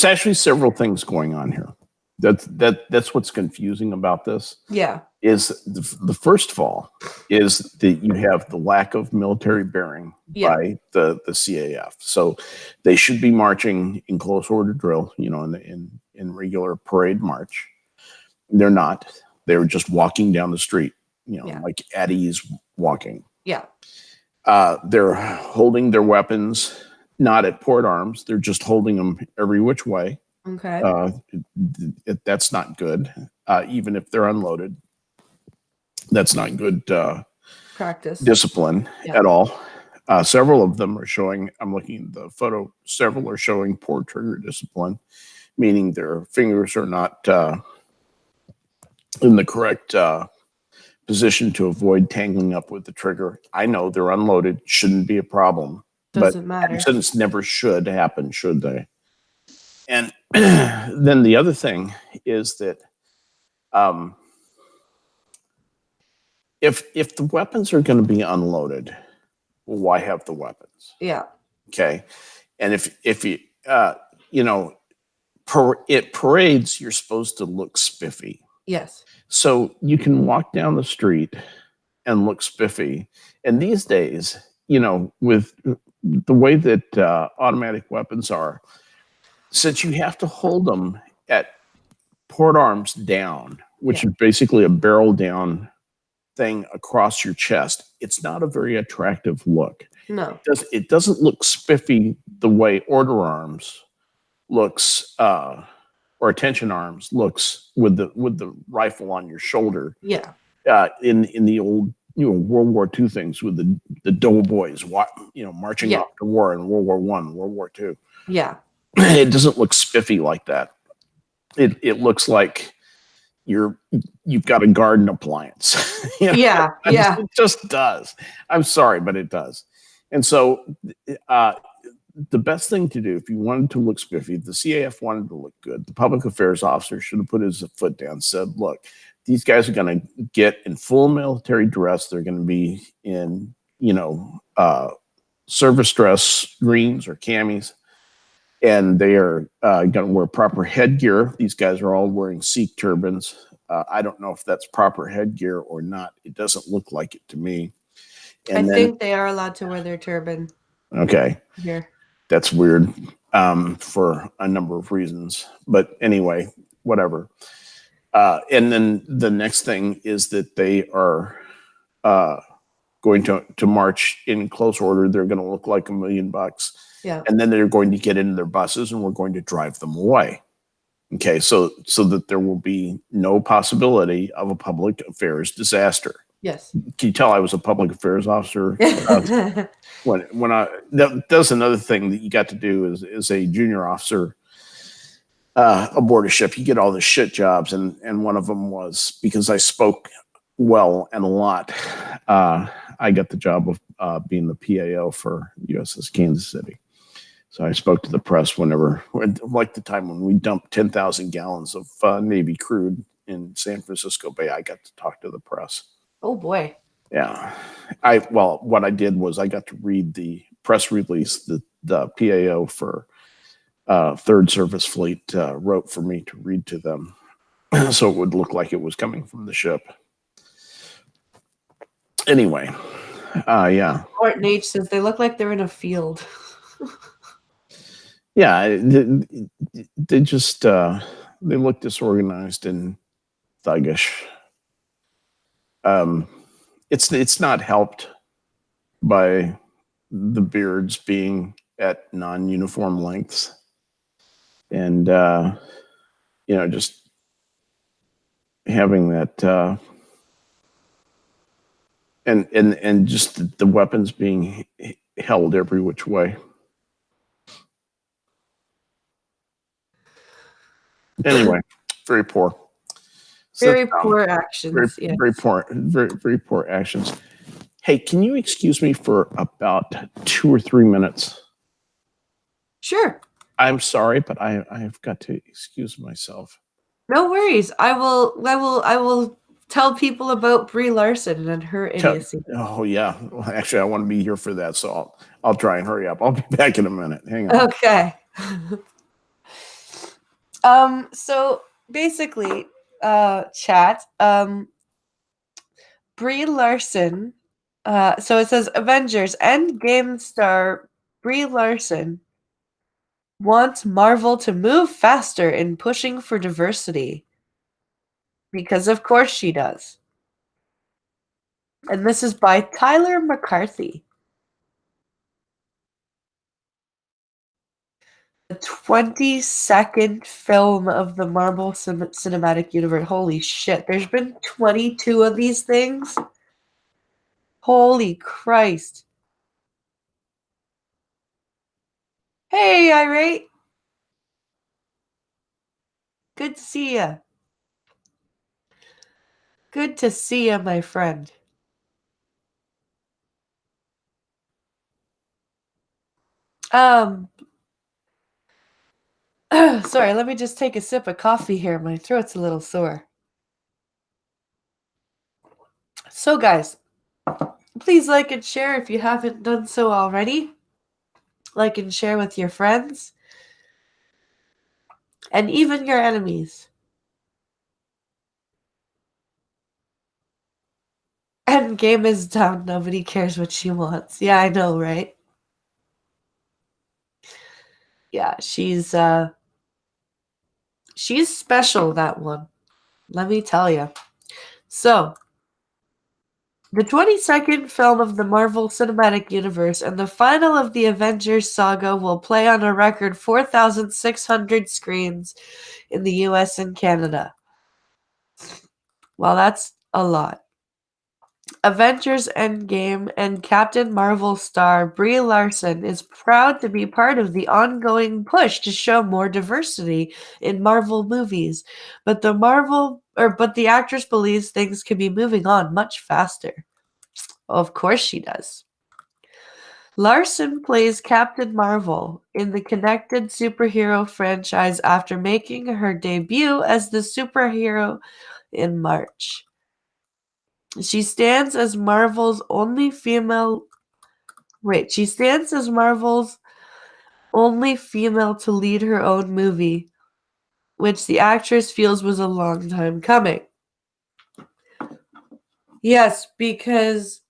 actually several things going on here. That's what's confusing about this. Yeah. Is the first of all is that you have the lack of military bearing by the CAF. So they should be marching in close order drill, in regular parade march. They're not. They're just walking down the street, like at ease walking. Yeah. They're holding their weapons not at port arms. They're just holding them every which way. Okay. That's not good. Even if they're unloaded, that's not good practice discipline at all. Several of them are showing, I'm looking at the photo, several are showing poor trigger discipline, meaning their fingers are not in the correct position to avoid tangling up with the trigger. I know they're unloaded, shouldn't be a problem. Doesn't matter. Accidents never should happen, should they? And then the other thing is that if the weapons are going to be unloaded, well, why have the weapons? Yeah. Okay. And if you it parades, you're supposed to look spiffy. Yes. So you can walk down the street and look spiffy. And these days, with the way that automatic weapons are, since you have to hold them at port arms down, which is basically a barrel down thing across your chest, it's not a very attractive look. No. It doesn't look spiffy the way order arms looks, or attention arms looks with the rifle on your shoulder. Yeah. In the old World War II things with the doughboys, marching off to war in World War I, World War II. Yeah. It doesn't look spiffy like that. It looks like you've got a garden appliance. Yeah. It just does. I'm sorry, but it does. And so the best thing to do, if you wanted to look spiffy, if the CAF wanted to look good, the public affairs officer should have put his foot down and said, look, these guys are going to get in full military dress. They're going to be in, service dress, greens or camis, and they are going to wear proper headgear. These guys are all wearing Sikh turbans. I don't know if that's proper headgear or not. It doesn't look like it to me. And I think they are allowed to wear their turban. Okay. Here. That's weird for a number of reasons. But anyway, whatever. And then the next thing is that they are going to march in close order. They're going to look like $1 million. Yeah. And then they're going to get into their buses and we're going to drive them away. Okay, so that there will be no possibility of a public affairs disaster. Yes. Can you tell I was a public affairs officer? That's another thing that you got to do as a junior officer aboard a ship. You get all the shit jobs, and one of them was because I spoke well and a lot. I got the job of being the PAO for USS Kansas City. So I spoke to the press like the time when we dumped 10,000 gallons of Navy crude in San Francisco Bay. I got to talk to the press. Oh boy. Yeah. What I did was I got to read the press release that the PAO for Third Surface Fleet wrote for me to read to them. So it would look like it was coming from the ship. Anyway, yeah. Martin H says they look like they're in a field. Yeah, they just they look disorganized and thuggish. It's not helped by the beards being at non-uniform lengths, and just having that, and just the weapons being held every which way. Anyway, very poor. Very poor actions. Very poor actions. Hey, can you excuse me for about 2 or 3 minutes? Sure. I'm sorry, but I've got to excuse myself. No worries. I will tell people about Brie Larson and her idiocy. Oh yeah. Well, actually, I want to be here for that, so I'll try and hurry up. I'll be back in a minute. Hang on. Okay. So basically, chat, Brie Larson, so it says Avengers Endgame star Brie Larson wants Marvel to move faster in pushing for diversity. Because of course she does. And this is by Tyler McCarthy. The 22nd film of the Marvel Cinematic Universe. Holy shit, there's been 22 of these things? Holy Christ. Hey, Irate. Good to see ya. Good to see ya, my friend. Sorry, let me just take a sip of coffee here. My throat's a little sore. So, guys, please like and share if you haven't done so already. Like and share with your friends. And even your enemies. Endgame is down. Nobody cares what she wants. Yeah, I know, right? Yeah, she's special, that one. Let me tell you. So, the 22nd film of the Marvel Cinematic Universe and the final of the Avengers saga will play on a record 4,600 screens in the US and Canada. Well, that's a lot. Avengers Endgame and Captain Marvel star Brie Larson is proud to be part of the ongoing push to show more diversity in Marvel movies, but the actress believes things could be moving on much faster. Of course she does. Larson plays Captain Marvel in the connected superhero franchise after making her debut as the superhero in March. She stands as Marvel's only female to lead her own movie, which the actress feels was a long time coming. Yes, because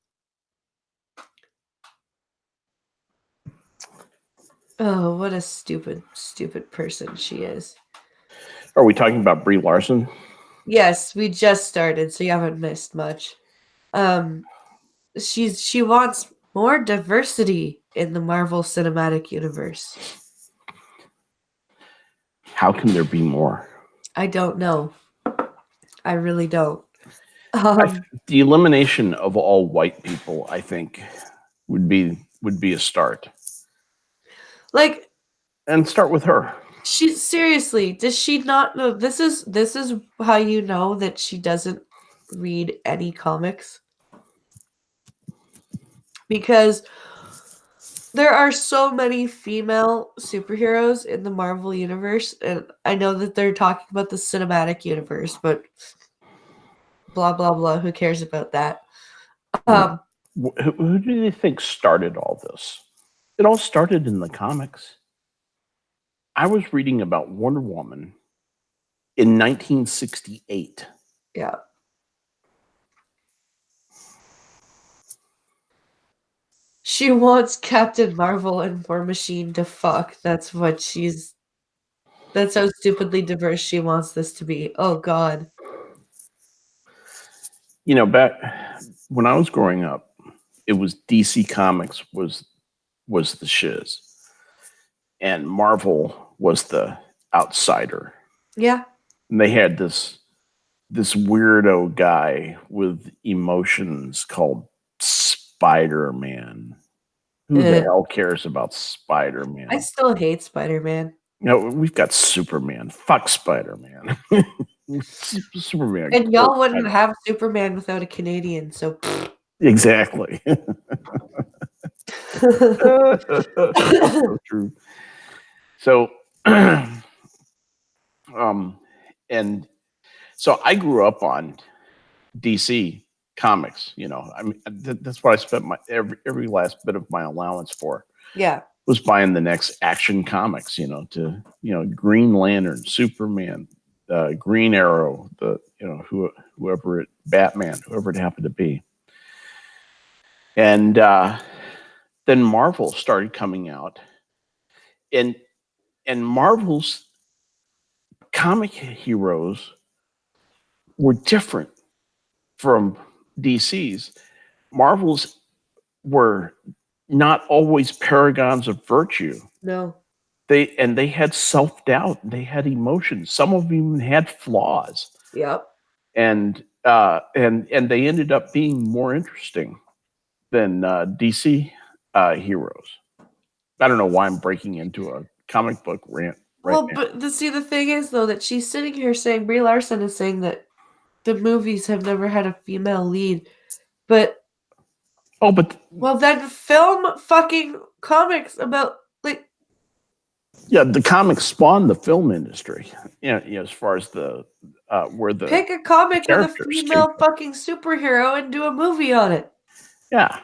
oh, what a stupid person she is. Are we talking about Brie Larson? Yes, we just started, so you haven't missed much. She wants more diversity in the Marvel Cinematic Universe. How can there be more? I don't know. I really don't. The elimination of all white people, I think, would be a start. Like, and start with her. She seriously, does she not know? This is how you know that she doesn't read any comics. Because there are so many female superheroes in the Marvel universe, and I know that they're talking about the cinematic universe, but blah blah blah, who cares about that? Who do you think started all this? It all started in the comics. I was reading about Wonder Woman in 1968. Yeah. She wants Captain Marvel and War Machine to fuck. That's how stupidly diverse she wants this to be. Oh God. You know, back when I was growing up, it was DC Comics was the shiz. And Marvel was the outsider. Yeah. And they had this weirdo guy with emotions called Spider-Man. Who the hell cares about Spider-Man? I still hate Spider-Man. We've got Superman. Fuck Spider-Man. Superman. And y'all wouldn't have Superman without a Canadian, so exactly. So true. So And so I grew up on DC comics. I mean, that's what I spent my every last bit of my allowance for. Yeah. Was buying the next Action Comics. Green Lantern, Superman, Green Arrow, whoever Batman, whoever it happened to be. And then Marvel started coming out, and Marvel's comic heroes were different from DC's. Marvel's were not always paragons of virtue. No. They had self-doubt. They had emotions. Some of them even had flaws. Yep. And they ended up being more interesting than DC heroes. I don't know why I'm breaking into a comic book rant right now. But the thing is, though, that she's sitting here saying, Brie Larson is saying that the movies have never had a female lead. But well, then film fucking comics about, like... Yeah, the comics spawned the film industry. As far as where the... Pick a comic with a female fucking superhero and do a movie on it. Yeah.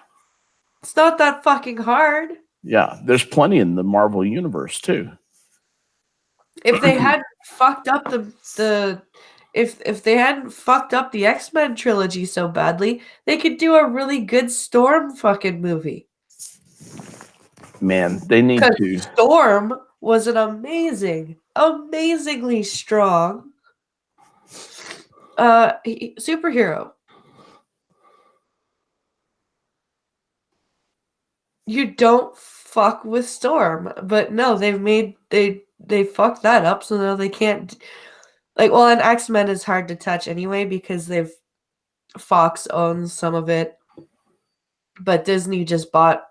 It's not that fucking hard. Yeah, there's plenty in the Marvel universe, too. If they hadn't fucked up if they hadn't fucked up the X-Men trilogy so badly, they could do a really good Storm fucking movie. Man, they need to. Storm was an amazingly strong superhero. You don't fuck with Storm, but no, they fucked that up, so now they can't. And X-Men is hard to touch anyway because Fox owns some of it, but Disney just bought.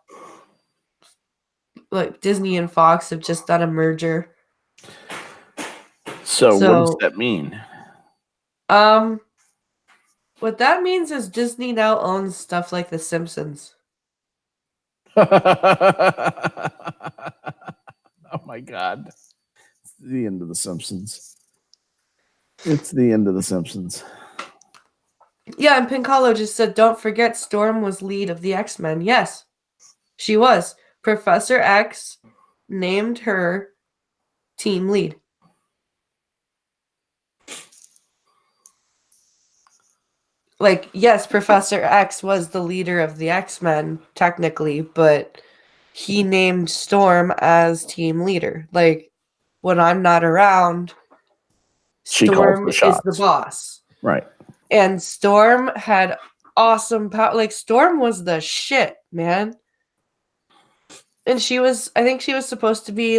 Disney and Fox have just done a merger. So what does that mean? What that means is Disney now owns stuff like The Simpsons. Oh my God. It's the end of The Simpsons. It's the end of The Simpsons. Yeah, and Pincalo just said, don't forget Storm was lead of the X-Men. Yes, she was. Professor X named her team lead. Yes, Professor X was the leader of the X-Men, technically, but he named Storm as team leader. When I'm not around, Storm is the boss. Right. And Storm had awesome power. Storm was the shit, man. And I think she was supposed to be,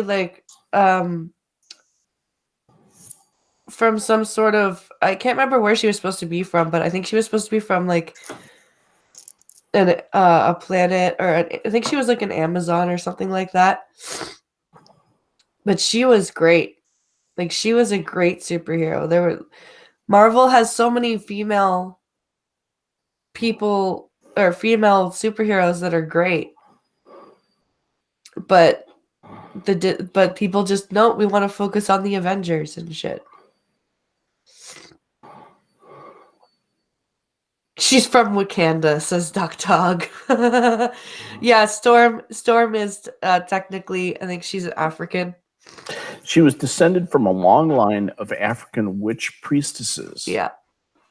from some sort of, I can't remember where she was supposed to be from, but I think she was supposed to be from a planet, or I think she was an Amazon or something like that. But she was great. She was a great superhero. Marvel has so many female people or female superheroes that are great, but people just know we want to focus on the Avengers and shit. She's from Wakanda, says Doc Dog. Yeah, Storm is technically, I think she's African. She was descended from a long line of African witch priestesses. Yeah.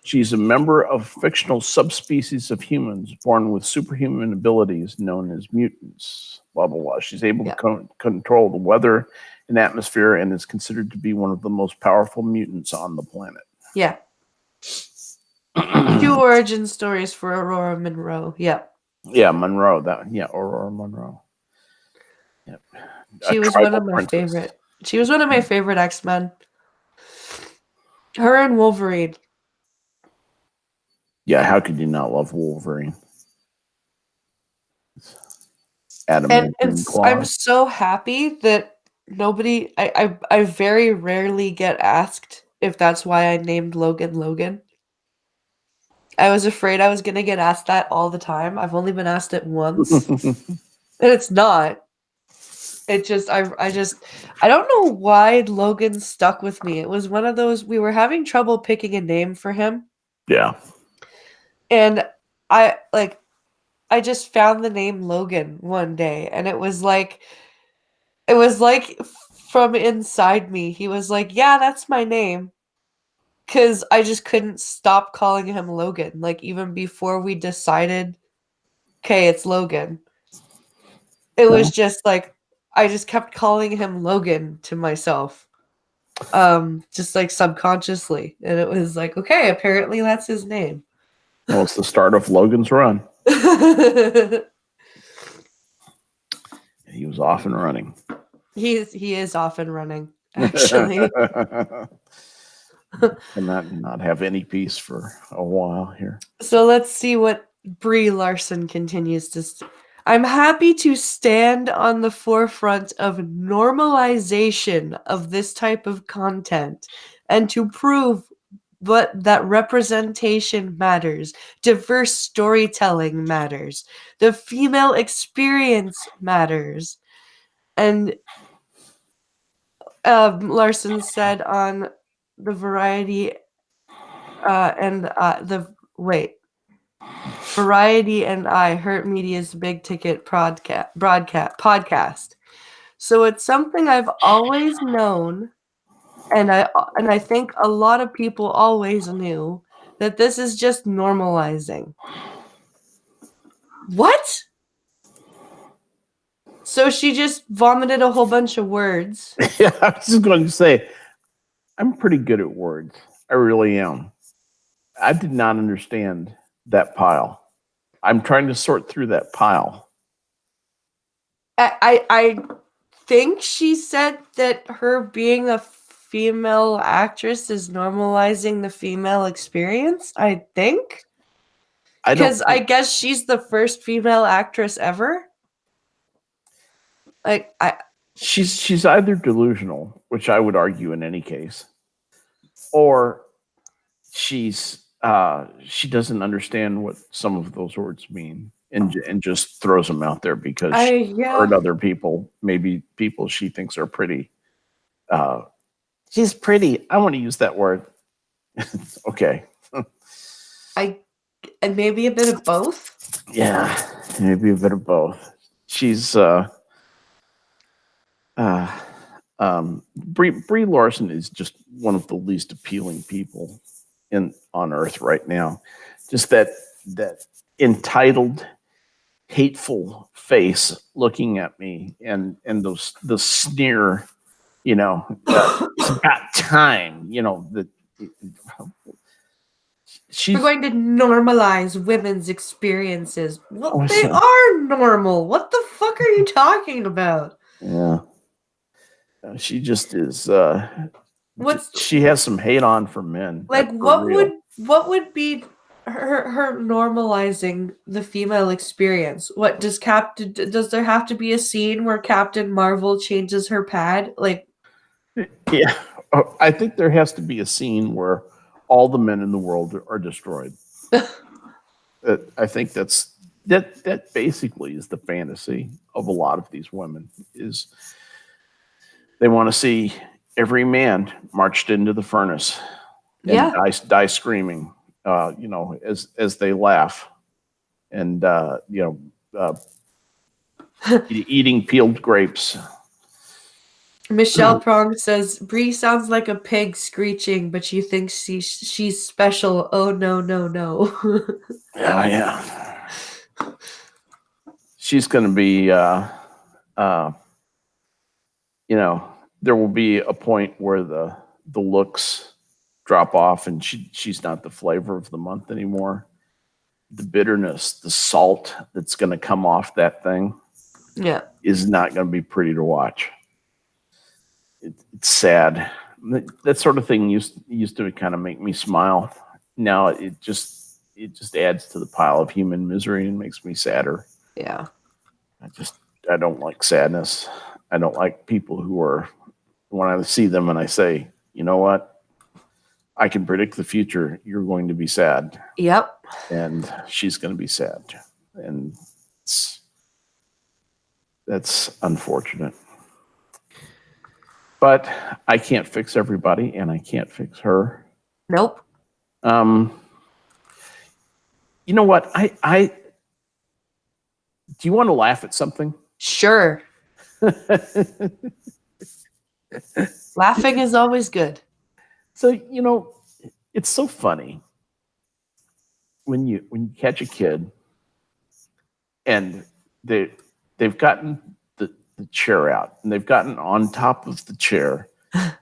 She's a member of fictional subspecies of humans born with superhuman abilities known as mutants. Blah, blah, blah. She's able to control the weather and atmosphere and is considered to be one of the most powerful mutants on the planet. Yeah. 2 origin stories for Aurora Monroe. Yep. Yeah, Monroe. Aurora Monroe. Yep. She was one of my favorite. She was one of my favorite X-Men. Her and Wolverine. Yeah, how could you not love Wolverine? And I'm so happy that nobody. I very rarely get asked if that's why I named Logan Logan. I was afraid I was going to get asked that all the time. I've only been asked it once. And it's not. It just, I don't know why Logan stuck with me. It was one of those, we were having trouble picking a name for him. Yeah. And I just found the name Logan one day, and it was like from inside me. He was like, "Yeah, that's my name." Cuz I just couldn't stop calling him Logan, like even before we decided, "Okay, it's Logan." It was just like I just kept calling him Logan to myself. Just like subconsciously, and it was like, "Okay, apparently that's his name." Well, it's the start of Logan's run. He was off and running. He is off and running, actually. And not have any peace for a while here. So let's see what Brie Larson continues to. I'm happy to stand on the forefront of normalization of this type of content and to prove that representation matters, diverse storytelling matters, the female experience matters. And Larson said on the Variety Variety and Hurt Media's Big Ticket podcast. So it's something I've always known, and I think a lot of people always knew that this is just normalizing. What? So she just vomited a whole bunch of words. Yeah, I was just going to say, I'm pretty good at words. I really am. I did not understand that pile. I'm trying to sort through that pile. I think she said that her being a female actress is normalizing the female experience. I think. Because I guess she's the first female actress ever. She's either delusional, which I would argue in any case, or she doesn't understand what some of those words mean and just throws them out there because she heard other people, maybe people she thinks are pretty. She's pretty. I want to use that word. Okay. And maybe a bit of both. Yeah, maybe a bit of both. She's Brie Larson is just one of the least appealing people on earth right now. Just that entitled, hateful face looking at me, and the sneer, it's about time, that We're going to normalize women's experiences. Well, they are normal. What the fuck are you talking about? Yeah. She just is. She has some hate on for men. Like, what would be her normalizing the female experience? What does there have to be a scene where Captain Marvel changes her pad? Like, yeah, I think there has to be a scene where all the men in the world are destroyed. I think that basically is the fantasy of a lot of these women. Is they want to see every man marched into the furnace and die screaming, as they laugh, and eating peeled grapes. Michelle Prong says Brie sounds like a pig screeching, but she thinks she's special. Oh no, no, no. Yeah. She's going to be, there will be a point where the looks drop off, and she's not the flavor of the month anymore. The bitterness, the salt that's going to come off that thing, is not going to be pretty to watch. It's sad. That sort of thing used to kind of make me smile. Now it just adds to the pile of human misery and makes me sadder. Yeah. I don't like sadness. I don't like people who are, when I see them and I say, you know what? I can predict the future. You're going to be sad. Yep. And she's going to be sad. And that's unfortunate. But I can't fix everybody, and I can't fix her. Nope. You know what? I do you want to laugh at something? Sure. Laughing is always good. So, it's so funny when you catch a kid and they've gotten the chair out and they've gotten on top of the chair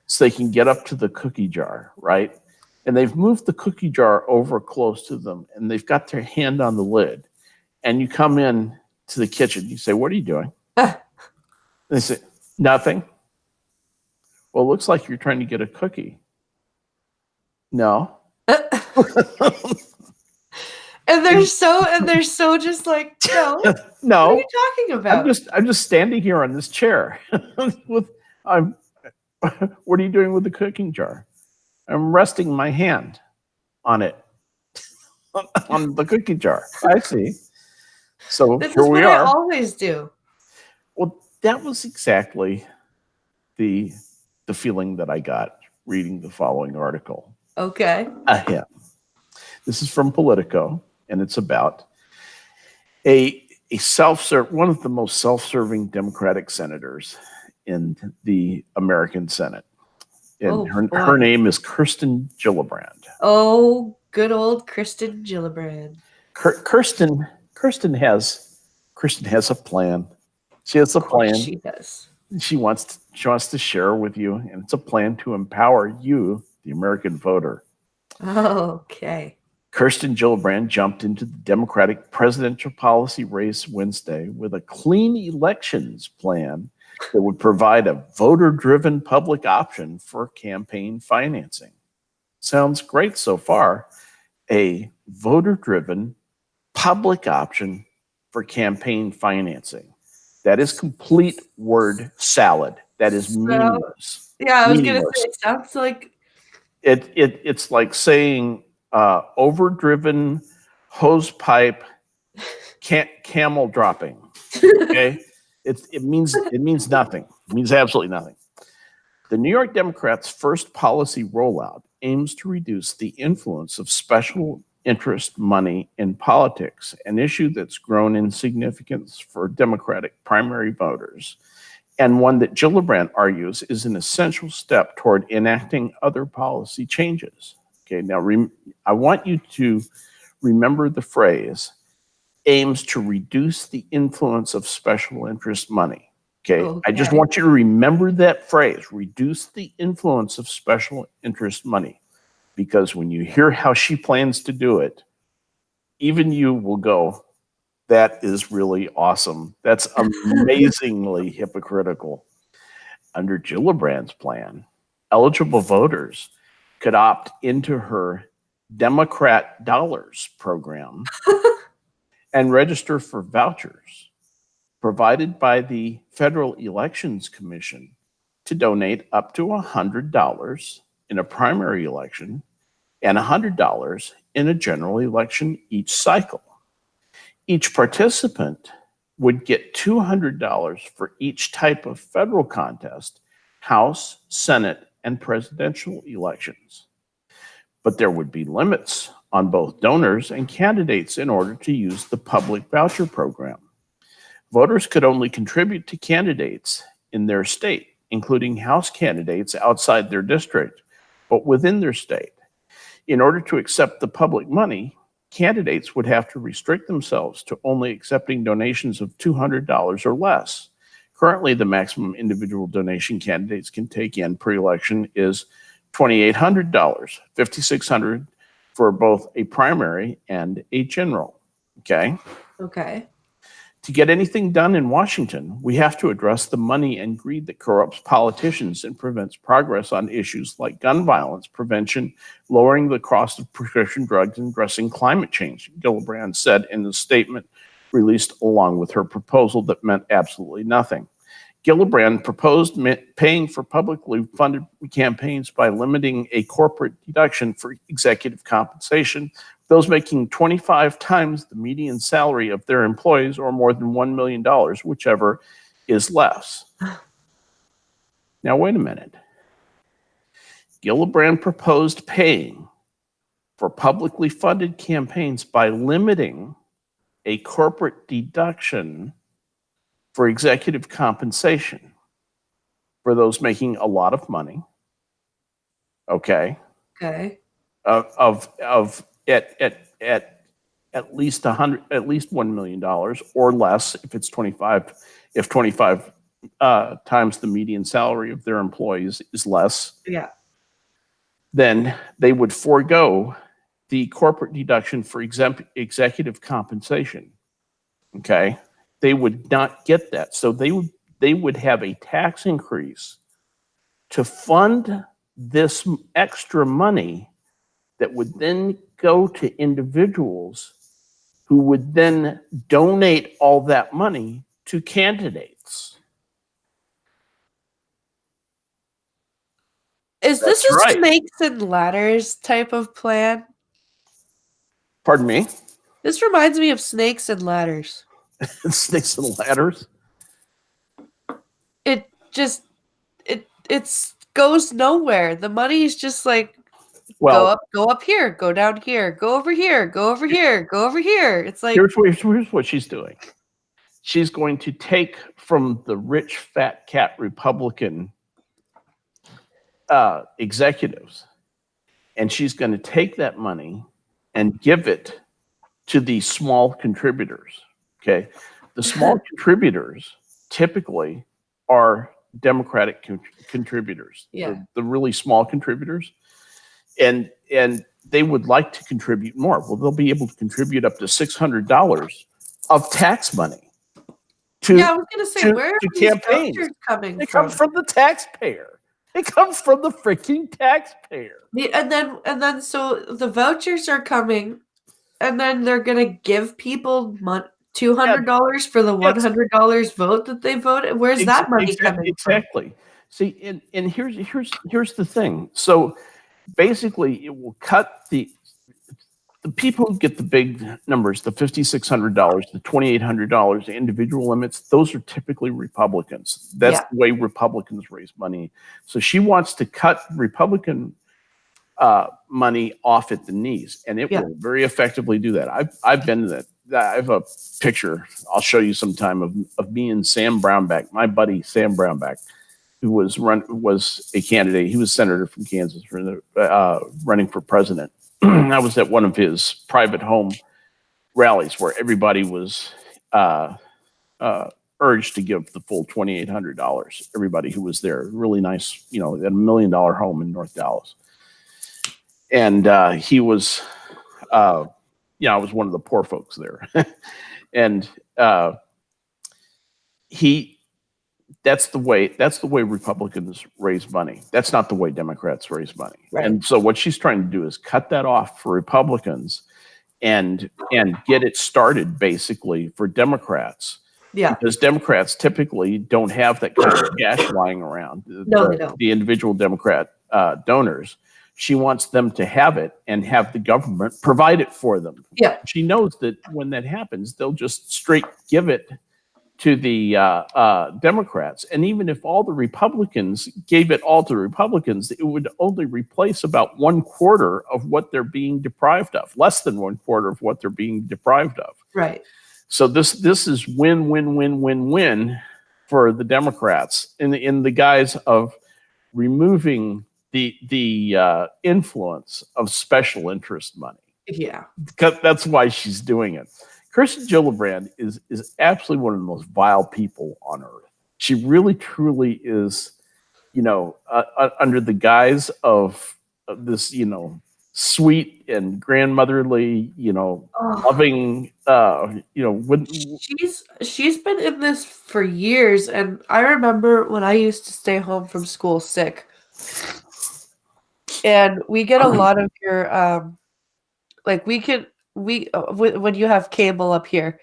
so they can get up to the cookie jar, right? And they've moved the cookie jar over close to them and they've got their hand on the lid. And you come in to the kitchen, you say, "What are you doing?" They say, "Nothing." "Well, it looks like you're trying to get a cookie." "No." And they're so just like, no. No. What are you talking about? I'm just standing here on this chair. What are you doing with the cooking jar? "I'm resting my hand on it." On the cookie jar. I see. So This here is we what are. I always do. Well, that was exactly the feeling that I got reading the following article. Okay. Ahem. This is from Politico, and it's about a one of the most self-serving Democratic senators in the American Senate. And her name is Kirsten Gillibrand. Oh, good old Kirsten Gillibrand. Kirsten has a plan. She has a plan. She does. She wants to share with you, and it's a plan to empower you, the American voter. Okay. Kirsten Gillibrand jumped into the Democratic presidential policy race Wednesday with a clean elections plan that would provide a voter-driven public option for campaign financing. Sounds great so far. A voter-driven public option for campaign financing. That is complete word salad. That is meaningless. Yeah, I was going to say, it sounds like... It's like saying overdriven hose pipe camel dropping. Okay? It means nothing. It means absolutely nothing. The New York Democrats' first policy rollout aims to reduce the influence of special interest money in politics, an issue that's grown in significance for Democratic primary voters, and one that Gillibrand argues is an essential step toward enacting other policy changes. Okay, now I want you to remember the phrase, aims to reduce the influence of special interest money. Okay, I just want you to remember that phrase, reduce the influence of special interest money. Because when you hear how she plans to do it, even you will go, that is really awesome. That's amazingly hypocritical. Under Gillibrand's plan, eligible voters could opt into her Democrat Dollars program and register for vouchers provided by the Federal Elections Commission to donate up to $100 in a primary election and $100 in a general election each cycle. Each participant would get $200 for each type of federal contest, House, Senate, and presidential elections. But there would be limits on both donors and candidates in order to use the public voucher program. Voters could only contribute to candidates in their state, including House candidates outside their district, but within their state. In order to accept the public money, candidates would have to restrict themselves to only accepting donations of $200 or less. Currently, the maximum individual donation candidates can take in pre-election is $2,800, $5,600 for both a primary and a general. Okay? Okay. To get anything done in Washington, we have to address the money and greed that corrupts politicians and prevents progress on issues like gun violence prevention, lowering the cost of prescription drugs, and addressing climate change, Gillibrand said in the statement released along with her proposal that meant absolutely nothing. Gillibrand proposed paying for publicly funded campaigns by limiting a corporate deduction for executive compensation, those making 25 times the median salary of their employees or more than $1 million, whichever is less. Now, wait a minute. Gillibrand proposed paying for publicly funded campaigns by limiting a corporate deduction for executive compensation for those making a lot of money. Okay. Okay. Of at least $1 million or less if it's 25 times the median salary of their employees is less. Yeah. Then they would forego the corporate deduction for executive compensation. Okay. They would not get that. So they would have a tax increase to fund this extra money that would then go to individuals who would then donate all that money to candidates. Is this a snakes and ladders type of plan? Pardon me? This reminds me of snakes and ladders. Snakes and ladders? It just it goes nowhere. The money is just like go up here, go down here, go over here, go over here, go over here. It's like here's what she's doing. She's going to take from the rich fat cat Republican executives, and she's going to take that money and give it to the small contributors. Okay, the small contributors typically are Democratic contributors. Yeah, the really small contributors, and they would like to contribute more. Well, they'll be able to contribute up to $600 of tax money. I was going to say, where are these campaigns coming from? They come from the taxpayer. It comes from the freaking taxpayer. And then so the vouchers are coming, and then they're gonna give people $200 for the $100 vote that they voted. Where's that money coming from? Exactly. See, and here's the thing. So basically, it will cut the people who get the big numbers, the $5,600, the $2,800, the individual limits. Those are typically Republicans. That's the way Republicans raise money. So she wants to cut Republican money off at the knees, and it will very effectively do that. I've been to that. I have a picture I'll show you sometime of me and Sam Brownback, my buddy Sam Brownback, who was a candidate. He was senator from Kansas for running for president. I was at one of his private home rallies where everybody was urged to give the full $2,800. Everybody who was there, really nice, at $1 million home in North Dallas. And he was, I was one of the poor folks there. And that's the way Republicans raise money. That's not the way Democrats raise money. Right. And so what she's trying to do is cut that off for Republicans and get it started basically for Democrats. Yeah. Because Democrats typically don't have that kind of cash lying around. No, they don't. The individual Democrat donors. She wants them to have it and have the government provide it for them. Yeah. She knows that when that happens, they'll just straight give it to the Democrats. And even if all the Republicans gave it all to Republicans, it would only replace about 1/4 of what they're being deprived of, less than 1/4 of what they're being deprived of. Right. So this is win, win, win, win, win for the Democrats in the guise of removing the influence of special interest money. Yeah. That's why she's doing it. Kirsten Gillibrand is absolutely one of the most vile people on earth. She really, truly is, under the guise of this, sweet and grandmotherly, loving, she's been in this for years. And I remember when I used to stay home from school sick, and we get a lot of your, when you have cable up here,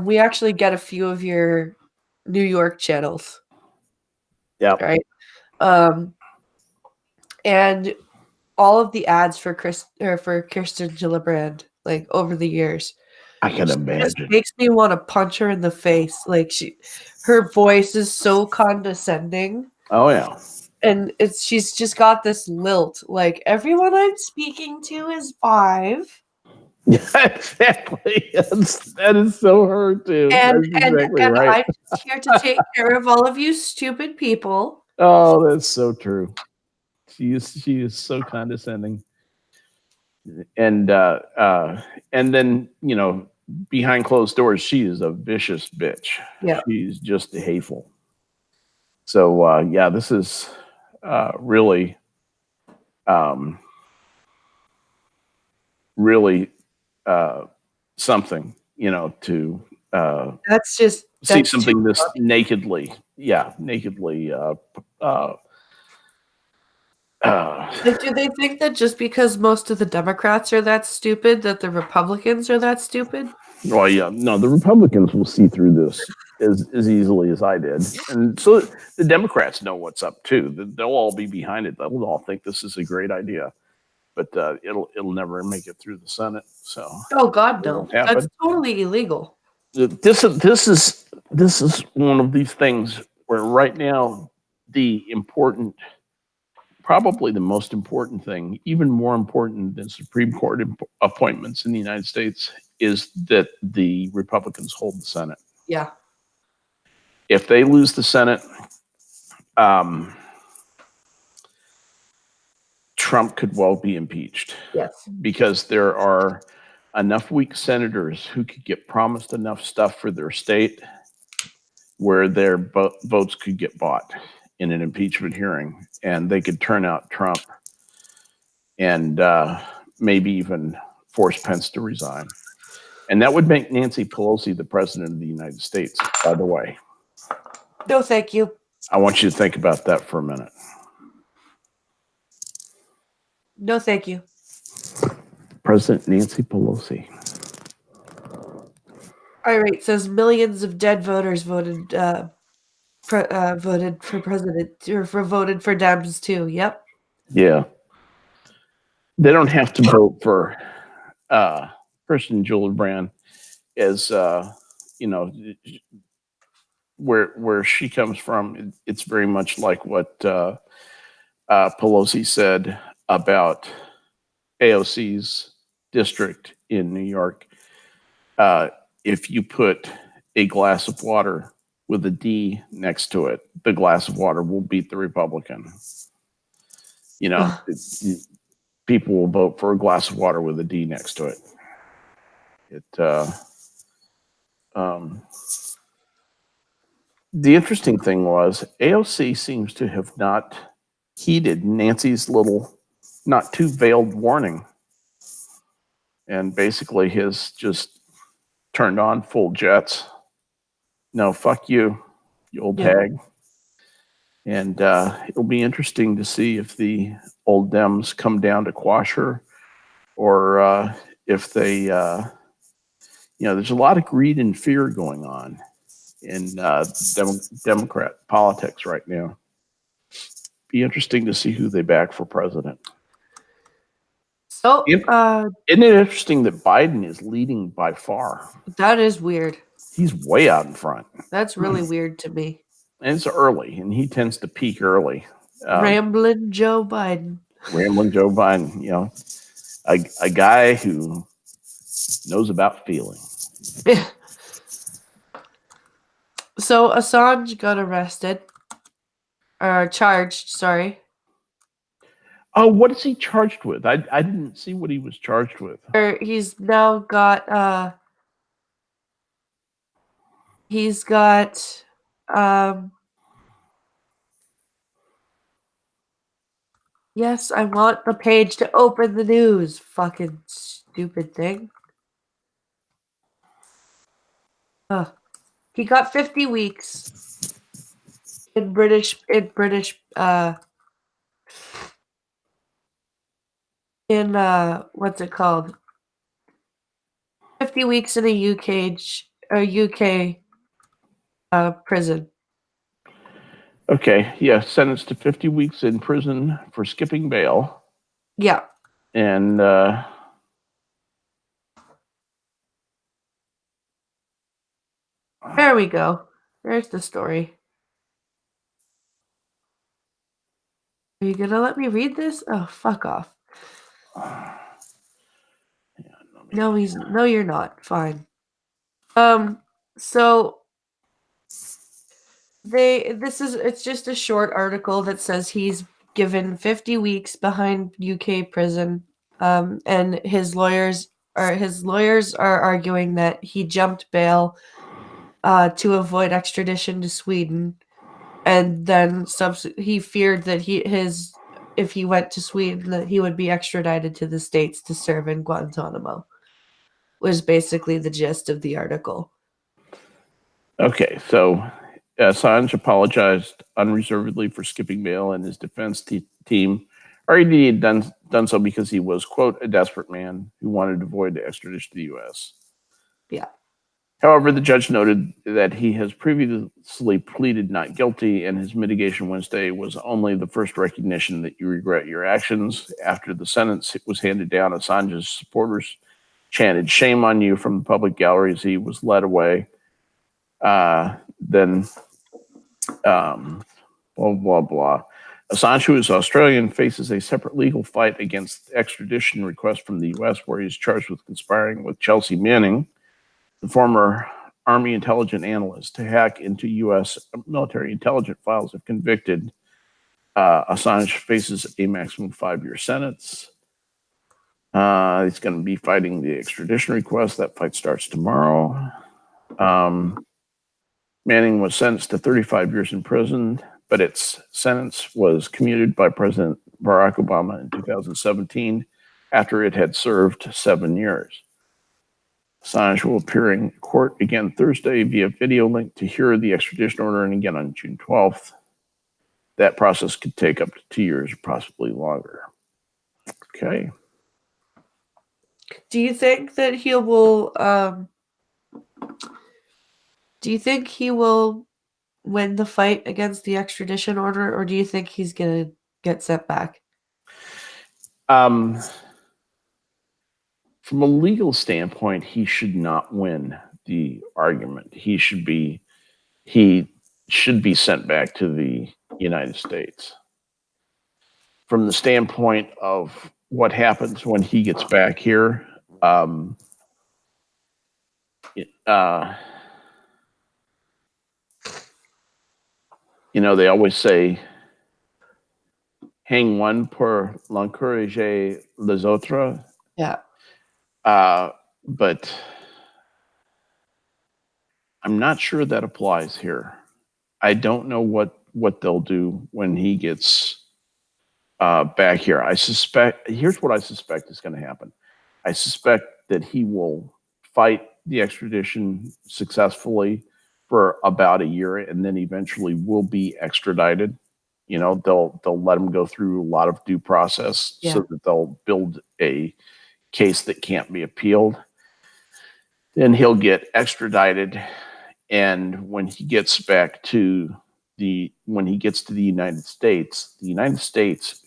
we actually get a few of your New York channels. Yeah. Right. And all of the ads for Kirsten Gillibrand, over the years, I can imagine. Just makes me want to punch her in the face. Her voice is so condescending. Oh yeah. And she's just got this lilt. Like, everyone I'm speaking to is 5. Yeah, exactly. That is so her too. And That's exactly and right. I'm just here to take care of all of you stupid people. Oh, that's so true. She is so condescending. And and then, behind closed doors, she is a vicious bitch. Yeah. She's just hateful. So yeah, this is really um really something, to see That's too something this funny. nakedly uh uh Like, do they think that just because most of the Democrats are that stupid, that the Republicans are that stupid? well, yeah, no, the Republicans will see through this as easily as I did. And so the Democrats know what's up too. They'll all be behind it. They'll all think this is a great idea, but it'll never make it through the Senate. So Oh God, it no. won't That's happen. totally illegal. This is one of these things where right now the important, probably the most important thing, even more important than Supreme Court appointments in the United States, is that the Republicans hold the Senate. Yeah. If they lose the Senate, um, Trump could well be impeached, Yes. because there are enough weak senators who could get promised enough stuff for their state where their votes could get bought in an impeachment hearing, and they could turn out Trump and maybe even force Pence to resign. And that would make Nancy Pelosi the president of the United States, by the way. No, thank you. I want you to think about that for a minute. No, thank you. President Nancy Pelosi. Irate says millions of dead voters voted voted for president, or voted for Dems too. Yep. Yeah. They don't have to vote for Kirsten Gillibrand, as where she comes from. It's very much like what Pelosi said about AOC's district in New York. If you put a glass of water with a D next to it, the glass of water will beat the Republican. People will vote for a glass of water with a D next to it. The interesting thing was AOC seems to have not heeded Nancy's little, not too veiled warning, and basically has just turned on full jets. No, fuck you, you old Yeah. hag. And it'll be interesting to see if the old Dems come down to quash her, or if they, there's a lot of greed and fear going on in Democrat politics right now. Be interesting to see who they back for president. So, Isn't it interesting that Biden is leading by far? that is weird. He's way out in front. That's really weird to me. And it's early, and he tends to peak early. Ramblin' Joe Biden. Rambling Joe Biden, a guy who knows about feeling. So Assange got arrested, or charged. Sorry. Oh, what is he charged with? I didn't see what he was charged with. He's now got he's got yes, I want the page to open the news. Fucking stupid thing. He got 50 weeks in British in what's it called? 50 weeks in a UK prison. Okay, yeah, sentenced to 50 weeks in prison for skipping bail. Yeah. And There we go. There's the story. Are you gonna let me read this? Oh, fuck off. No, you're not. Fine. So it's just a short article that says he's given 50 weeks behind UK prison. And his lawyers are arguing that he jumped bail to avoid extradition to Sweden, and then he feared that if he went to Sweden that he would be extradited to the States to serve in Guantanamo. Was basically the gist of the article. Okay, so Assange apologized unreservedly for skipping bail, and his defense team argued he had done so because he was, quote, a desperate man who wanted to avoid extradition to the U.S. Yeah. However, the judge noted that he has previously pleaded not guilty, and his mitigation Wednesday was only the first recognition that you regret your actions. After the sentence was handed down, Assange's supporters chanted "Shame on you" from the public gallery as he was led away. Then, blah, blah, blah. Assange, who is Australian, faces a separate legal fight against extradition request from the U.S., where he's charged with conspiring with Chelsea Manning, the former Army intelligence analyst, to hack into U.S. military intelligence files. If convicted, Assange faces a maximum 5-year sentence. He's going to be fighting the extradition request. That fight starts tomorrow. Manning was sentenced to 35 years in prison, but its sentence was commuted by President Barack Obama in 2017 after it had served 7 years. Assange will appear in court again Thursday via video link to hear the extradition order, and again on June 12th. That process could take up to 2 years or possibly longer. Okay. Do you think that he will win the fight against the extradition order, or do you think he's going to get sent back? From a legal standpoint, he should not win the argument. He should be sent back to the United States. From the standpoint of what happens when he gets back here, they always say, hang one pour l'encourager les autres. Yeah. But I'm not sure that applies here. I don't know what they'll do when he gets back here. Here's what I suspect is going to happen. I suspect that he will fight the extradition successfully for about a year, and then eventually will be extradited. They'll let him go through a lot of due process so that they'll build a case that can't be appealed. Then he'll get extradited, and when he gets to the United States,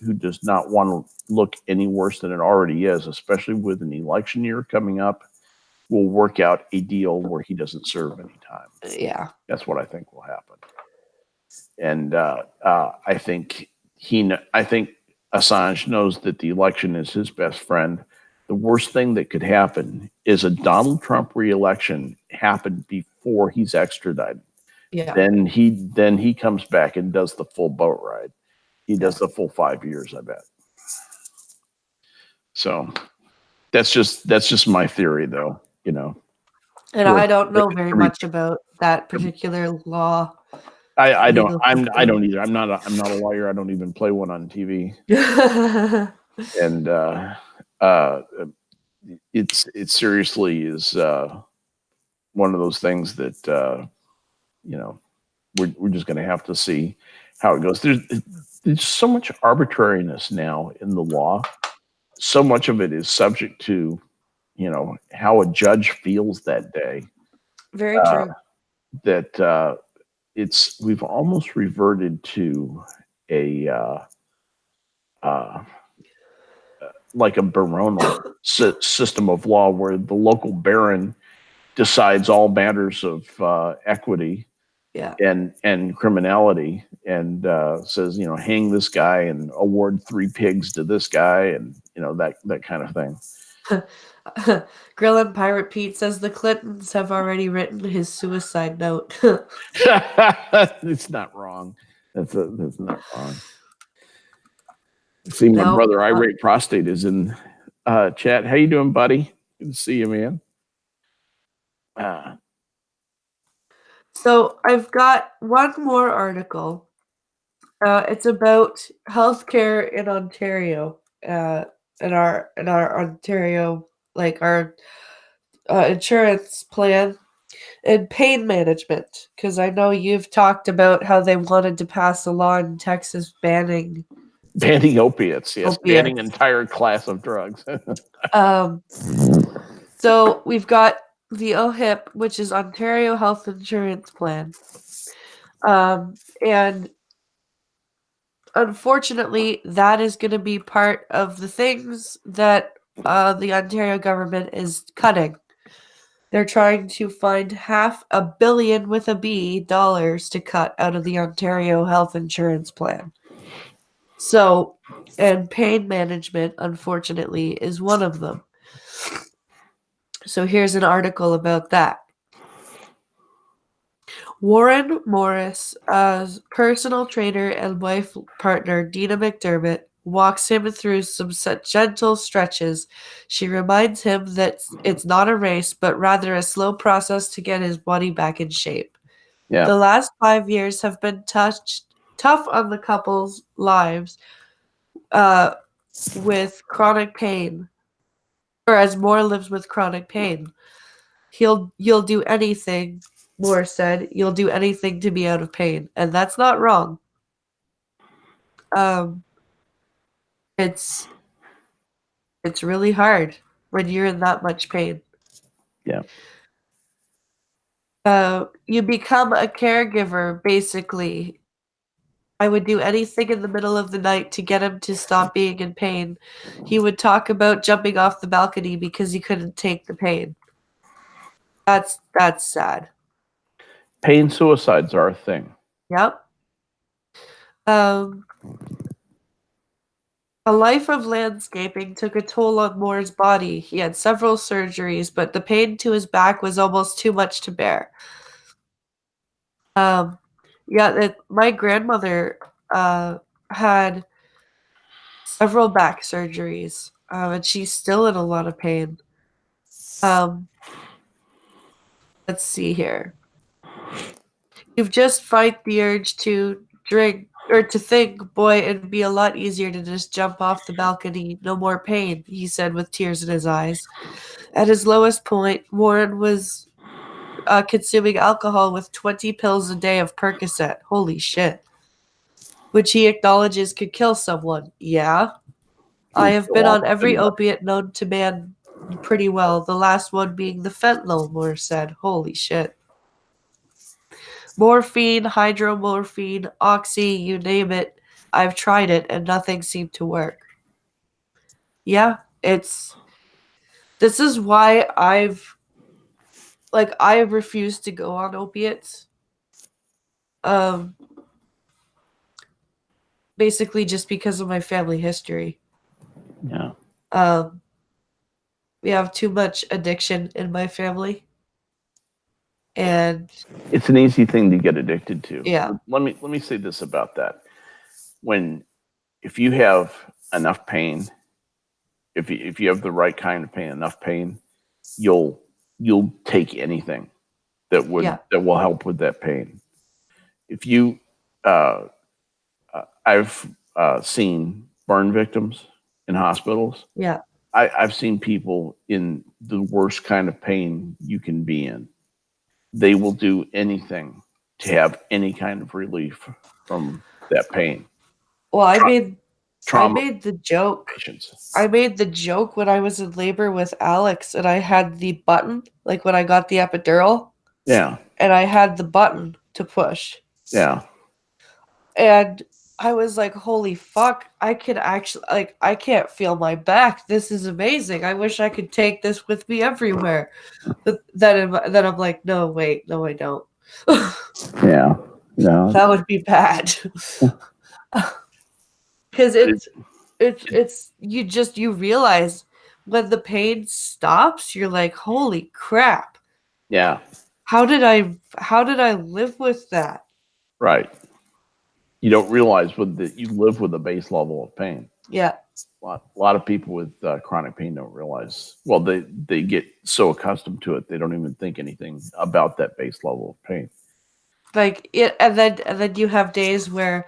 who does not want to look any worse than it already is, especially with an election year coming up, will work out a deal where he doesn't serve any time. Yeah. That's what I think will happen. And I think Assange knows that the election is his best friend. The worst thing that could happen is a Donald Trump re-election happen before he's extradited. Yeah. Then he comes back and does the full boat ride. He does the full 5 years, I bet. So that's just my theory, though. And I don't know very much about that particular law. I don't either. I'm not a lawyer. I don't even play one on TV. And it seriously is one of those things that we're just going to have to see how it goes. There's so much arbitrariness now in the law. So much of it is subject to how a judge feels that day. Very true. That we've almost reverted to a like a baronial system of law, where the local baron decides all matters of equity, and criminality, and says, hang this guy and award 3 pigs to this guy, and that kind of thing. Grill and Pirate Pete says the Clintons have already written his suicide note. It's not wrong. That's not wrong. See, my brother Irate Prostate is in chat. How you doing, buddy? Good to see you, man. So I've got one more article. It's about healthcare in Ontario. In our Ontario, like our insurance plan and pain management, because I know you've talked about how they wanted to pass a law in Texas banning opiates. Yes, banning entire class of drugs. So we've got the OHIP, which is Ontario Health Insurance Plan, and unfortunately, that is going to be part of the things that the Ontario government is cutting. They're trying to find $500 million with a B dollars to cut out of the Ontario Health Insurance Plan. So, and pain management, unfortunately, is one of them. So here's an article about that. Warren Morris, personal trainer and wife partner Dina McDermott, walks him through some gentle stretches. She reminds him that it's not a race, but rather a slow process to get his body back in shape. Yeah. The last 5 years have been tough on the couple's lives with chronic pain, or as Moore lives with chronic pain. You'll do anything, Moore said. You'll do anything to be out of pain, and that's not wrong. It's really hard when you're in that much pain. Yeah. You become a caregiver, basically. I would do anything in the middle of the night to get him to stop being in pain. He would talk about jumping off the balcony because he couldn't take the pain. That's sad. Pain suicides are a thing. Yep. A life of landscaping took a toll on Moore's body. He had several surgeries, but the pain to his back was almost too much to bear. My grandmother had several back surgeries, and she's still in a lot of pain. Let's see here. You've just fight the urge to drink or to think, boy, it'd be a lot easier to just jump off the balcony. No more pain, he said with tears in his eyes. At his lowest point, Warren was consuming alcohol with 20 pills a day of Percocet. Holy shit. Which he acknowledges could kill someone. Yeah. I have been on every opiate known to man pretty well, the last one being the fentanyl, Moore said. Holy shit. Morphine, hydromorphine, oxy, you name it. I've tried it and nothing seemed to work. Yeah, this is why I refused to go on opiates. Basically just because of my family history. Yeah. We have too much addiction in my family. And it's an easy thing to get addicted to. Yeah. Let me say this about that. If you have enough pain, if you have the right kind of pain, enough pain, you'll take anything that will help with that pain. If you I've seen burn victims in hospitals. Yeah. I've seen people in the worst kind of pain you can be in. They will do anything to have any kind of relief from that pain. Well, I made the joke. I made the joke when I was in labor with Alex, and I had the button, like when I got the epidural. Yeah. And I had the button to push. Yeah. And I was like, holy fuck, I can actually, I can't feel my back. This is amazing. I wish I could take this with me everywhere. But then I'm like, no, wait, no, I don't. Yeah. No. That would be bad. Because it's you realize when the pain stops, you're like, holy crap. Yeah. How did I live with that? Right. You don't realize you live with a base level of pain. Yeah. A lot of people with chronic pain don't realize. Well, they get so accustomed to it, they don't even think anything about that base level of pain. Like it, and then you have days where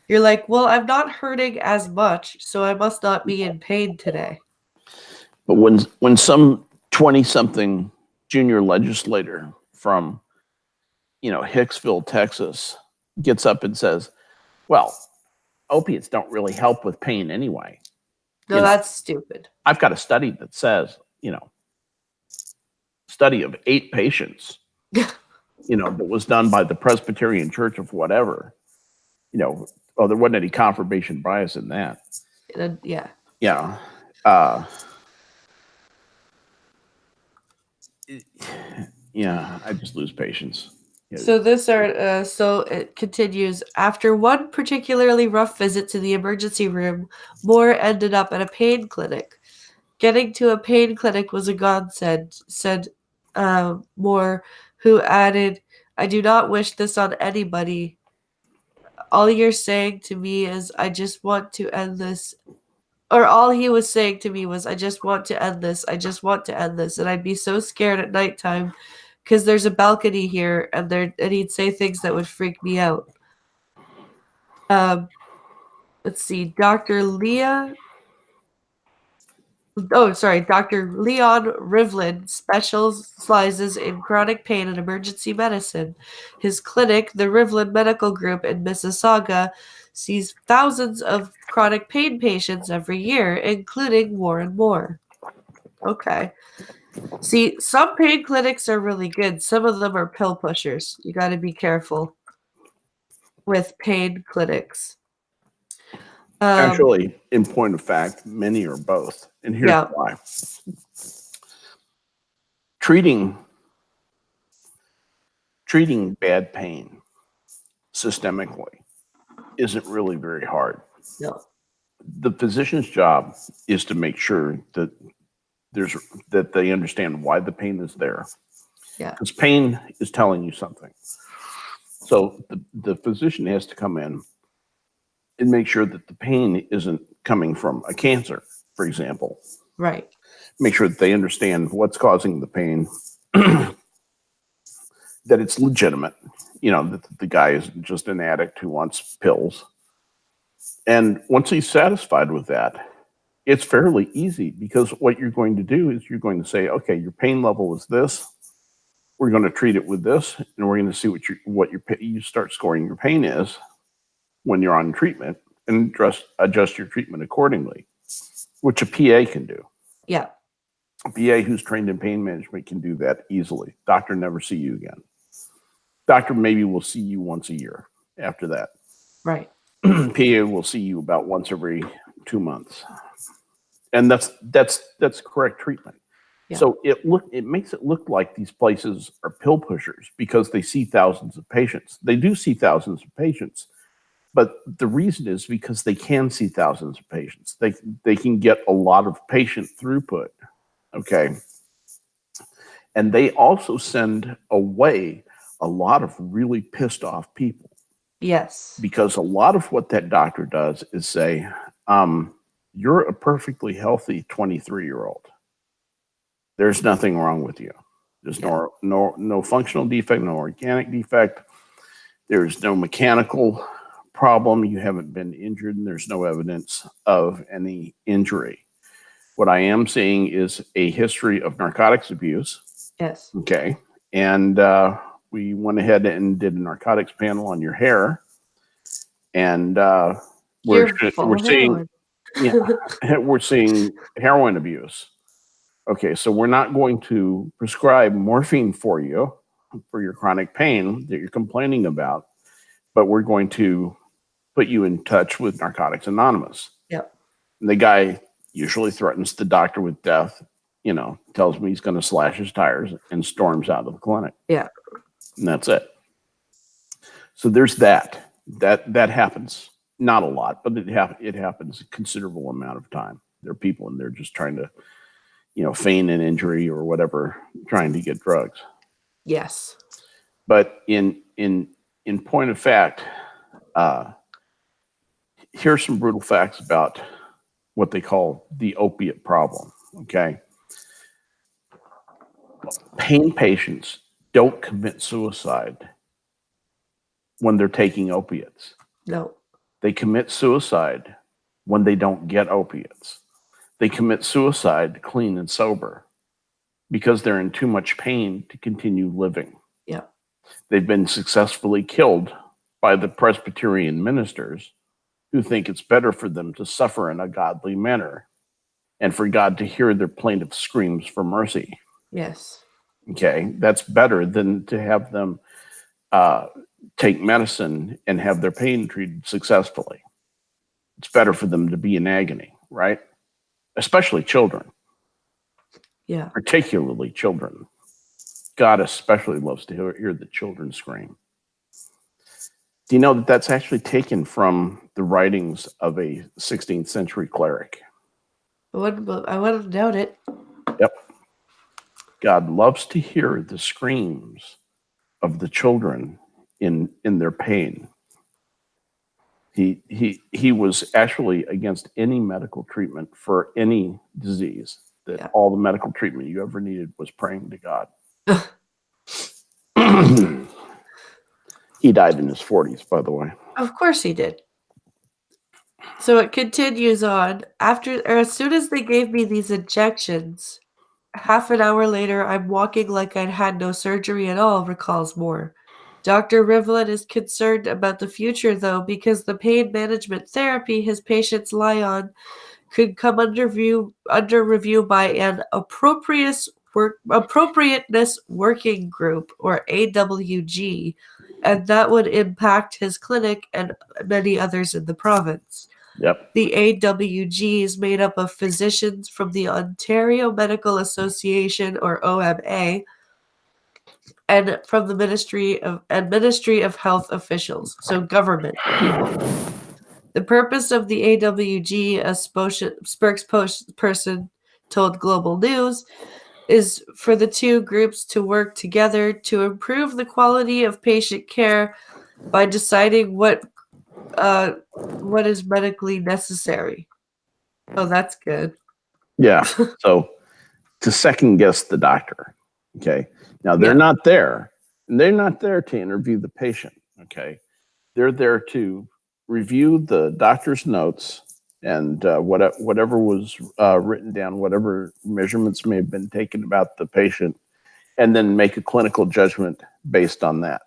you're like, well, I'm not hurting as much, so I must not be in pain today. But when some 20-something junior legislator from Hicksville, Texas, gets up and says, "Well, opiates don't really help with pain anyway." No, that's stupid. I've got a study that says, study of 8 patients, that was done by the Presbyterian Church of whatever, there wasn't any confirmation bias in that. Yeah. Yeah. Yeah, I just lose patience. So so it continues. After one particularly rough visit to the emergency room, Moore ended up at a pain clinic. Getting to a pain clinic was a godsend, said Moore, who added, "I do not wish this on anybody. All you're saying to me is, I just want to end this." Or all he was saying to me was, "I just want to end this. I just want to end this." And I'd be so scared at nighttime because there's a balcony here, and he'd say things that would freak me out. Let's see, Dr. Leon Rivlin specializes in chronic pain and emergency medicine. His clinic, the Rivlin Medical Group in Mississauga, sees thousands of chronic pain patients every year, including more and more. Okay. See, some pain clinics are really good. Some of them are pill pushers. You got to be careful with pain clinics. Actually, in point of fact, many are both. And here's why. Treating bad pain systemically isn't really very hard. No. The physician's job is to make sure that they understand why the pain is there. Yeah. Because pain is telling you something. So the physician has to come in and make sure that the pain isn't coming from a cancer, for example. Right. Make sure that they understand what's causing the pain, that it's legitimate, that the guy isn't just an addict who wants pills. And once he's satisfied with that, it's fairly easy, because what you're going to do is you're going to say, okay, your pain level is this. We're going to treat it with this, and we're going to see what you start scoring your pain is when you're on treatment, and adjust your treatment accordingly, which a PA can do. Yeah. A PA who's trained in pain management can do that easily. Doctor never see you again. Doctor maybe will see you once a year after that. Right. PA will see you about once every 2 months. And that's correct treatment. Yeah. So it makes it look like these places are pill pushers because they see thousands of patients. They do see thousands of patients, but the reason is because they can see thousands of patients. They can get a lot of patient throughput. Okay. And they also send away a lot of really pissed off people. Yes. Because a lot of what that doctor does is say, you're a perfectly healthy 23-year-old. There's nothing wrong with you. There's no functional defect, no organic defect. There's no mechanical problem. You haven't been injured, and there's no evidence of any injury. What I am seeing is a history of narcotics abuse. Yes. Okay. And we went ahead and did a narcotics panel on your hair. And we're seeing we're seeing heroin abuse. Okay, so we're not going to prescribe morphine for you for your chronic pain that you're complaining about, but we're going to put you in touch with Narcotics Anonymous. Yep. And the guy usually threatens the doctor with death, tells me he's going to slash his tires and storms out of the clinic. Yeah. And that's it. So there's that. That happens. Not a lot, but it happens a considerable amount of time. There are people in there just trying to, feign an injury or whatever, trying to get drugs. Yes. But in point of fact, here's some brutal facts about what they call the opiate problem. Okay. Pain patients don't commit suicide when they're taking opiates. No. They commit suicide when they don't get opiates. They commit suicide clean and sober because they're in too much pain to continue living. Yeah. They've been successfully killed by the Presbyterian ministers who think it's better for them to suffer in a godly manner and for God to hear their plaintive screams for mercy. Yes. Okay, that's better than to have them take medicine and have their pain treated successfully. It's better for them to be in agony, right? Especially children. Yeah. Particularly children. God especially loves to hear the children scream. Do you know that that's actually taken from the writings of a 16th century cleric? I wouldn't doubt it. Yep. God loves to hear the screams of the children in their pain. He was actually against any medical treatment for any disease. That all the medical treatment you ever needed was praying to God. He died in his 40s, by the way. Of course he did. So it continues on. As soon as they gave me these injections, half an hour later, I'm walking like I'd had no surgery at all, recalls Moore. Dr. Rivlin is concerned about the future, though, because the pain management therapy his patients lie on could come under review by an appropriateness working group, or AWG, and that would impact his clinic and many others in the province. Yep. The AWG is made up of physicians from the Ontario Medical Association, or OMA, and from the Ministry of Health officials, so government people. The purpose of the AWG, a spokesperson told Global News, is for the two groups to work together to improve the quality of patient care by deciding what is medically necessary. Oh, that's good. Yeah. So to second guess the doctor. Okay. Now they're not there. And they're not there to interview the patient. Okay. They're there to review the doctor's notes and whatever was written down, whatever measurements may have been taken about the patient, and then make a clinical judgment based on that.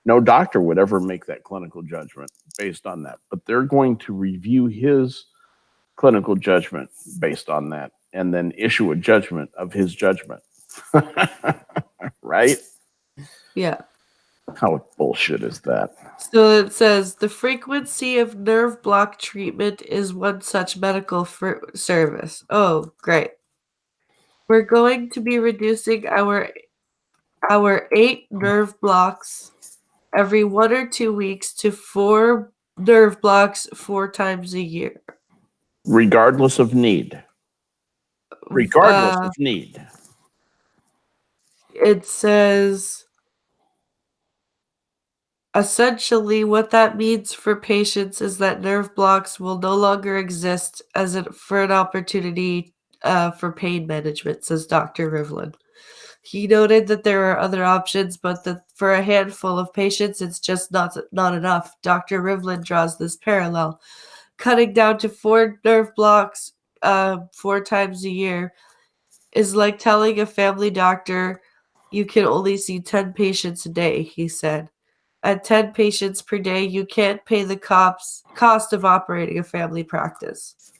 No doctor would ever make that clinical judgment based on that, but they're going to review his clinical judgment based on that and then issue a judgment of his judgment. Right? Yeah. How bullshit is that? So it says the frequency of nerve block treatment is one such medical service. Oh, great. We're going to be reducing our 8 nerve blocks every 1 or 2 weeks to 4 nerve blocks 4 times a year. Regardless of need. Regardless of need. It says essentially what that means for patients is that nerve blocks will no longer exist for an opportunity for pain management, says Dr. Rivlin. He noted that there are other options, but that for a handful of patients, it's just not enough. Dr. Rivlin draws this parallel. Cutting down to 4 nerve blocks 4 times a year is like telling a family doctor you can only see 10 patients a day, he said. At 10 patients per day, you can't pay the cost of operating a family practice.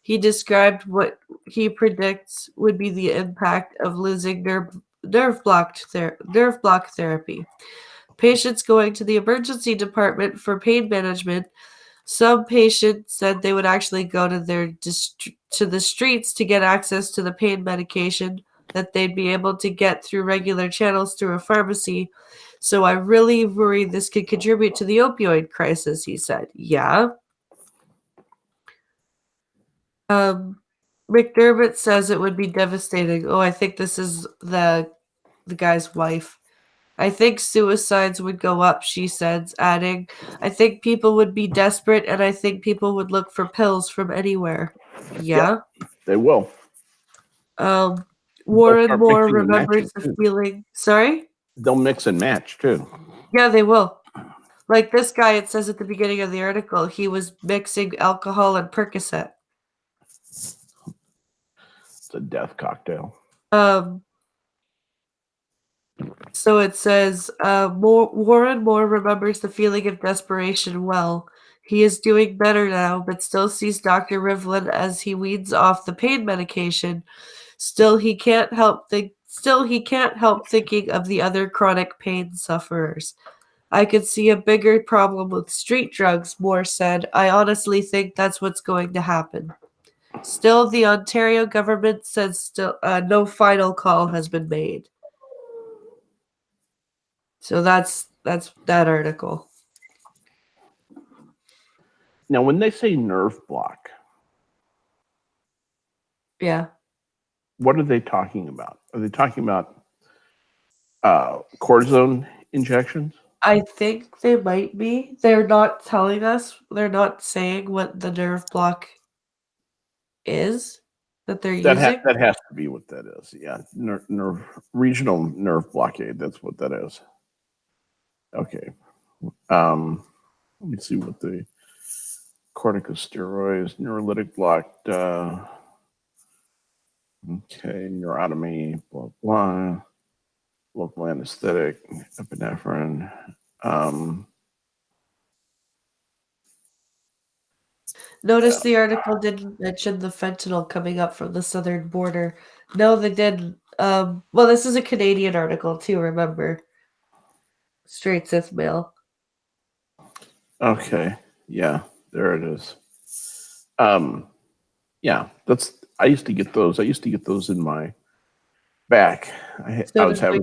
He described what he predicts would be the impact of losing nerve block therapy. Patients going to the emergency department for pain management. Some patients said they would actually go to the streets to get access to the pain medication that they'd be able to get through regular channels through a pharmacy. So I really worry this could contribute to the opioid crisis, he said. Yeah. McDermott says it would be devastating. Oh, I think this is the guy's wife. I think suicides would go up, she said, adding, I think people would be desperate and I think people would look for pills from anywhere. Yeah. They will. Warren Moore remembers the feeling. Sorry? They'll mix and match too. Yeah, they will. Like this guy, it says at the beginning of the article, he was mixing alcohol and Percocet. It's a death cocktail. So it says, Warren Moore remembers the feeling of desperation well. He is doing better now, but still sees Dr. Rivlin as he weans off the pain medication. Still, he can't help thinking of the other chronic pain sufferers. I could see a bigger problem with street drugs, Moore said. I honestly think that's what's going to happen. Still, the Ontario government says no final call has been made. So that's that article. Now, when they say nerve block, yeah, what are they talking about? Are they talking about cortisone injections? I think they might be. They're not telling us. They're not saying what the nerve block is that they're using. That has to be what that is. Yeah, regional nerve blockade. That's what that is. Okay. Let me see what the corticosteroids, neurolytic blocked. Okay, neurotomy, blah blah. Local anesthetic, epinephrine. Notice the article didn't mention the fentanyl coming up from the southern border. No, they didn't. Well, this is a Canadian article too, remember. Straight Sith Mail. Okay. Yeah, there it is. Yeah, I used to get those. I used to get those in my back. I was having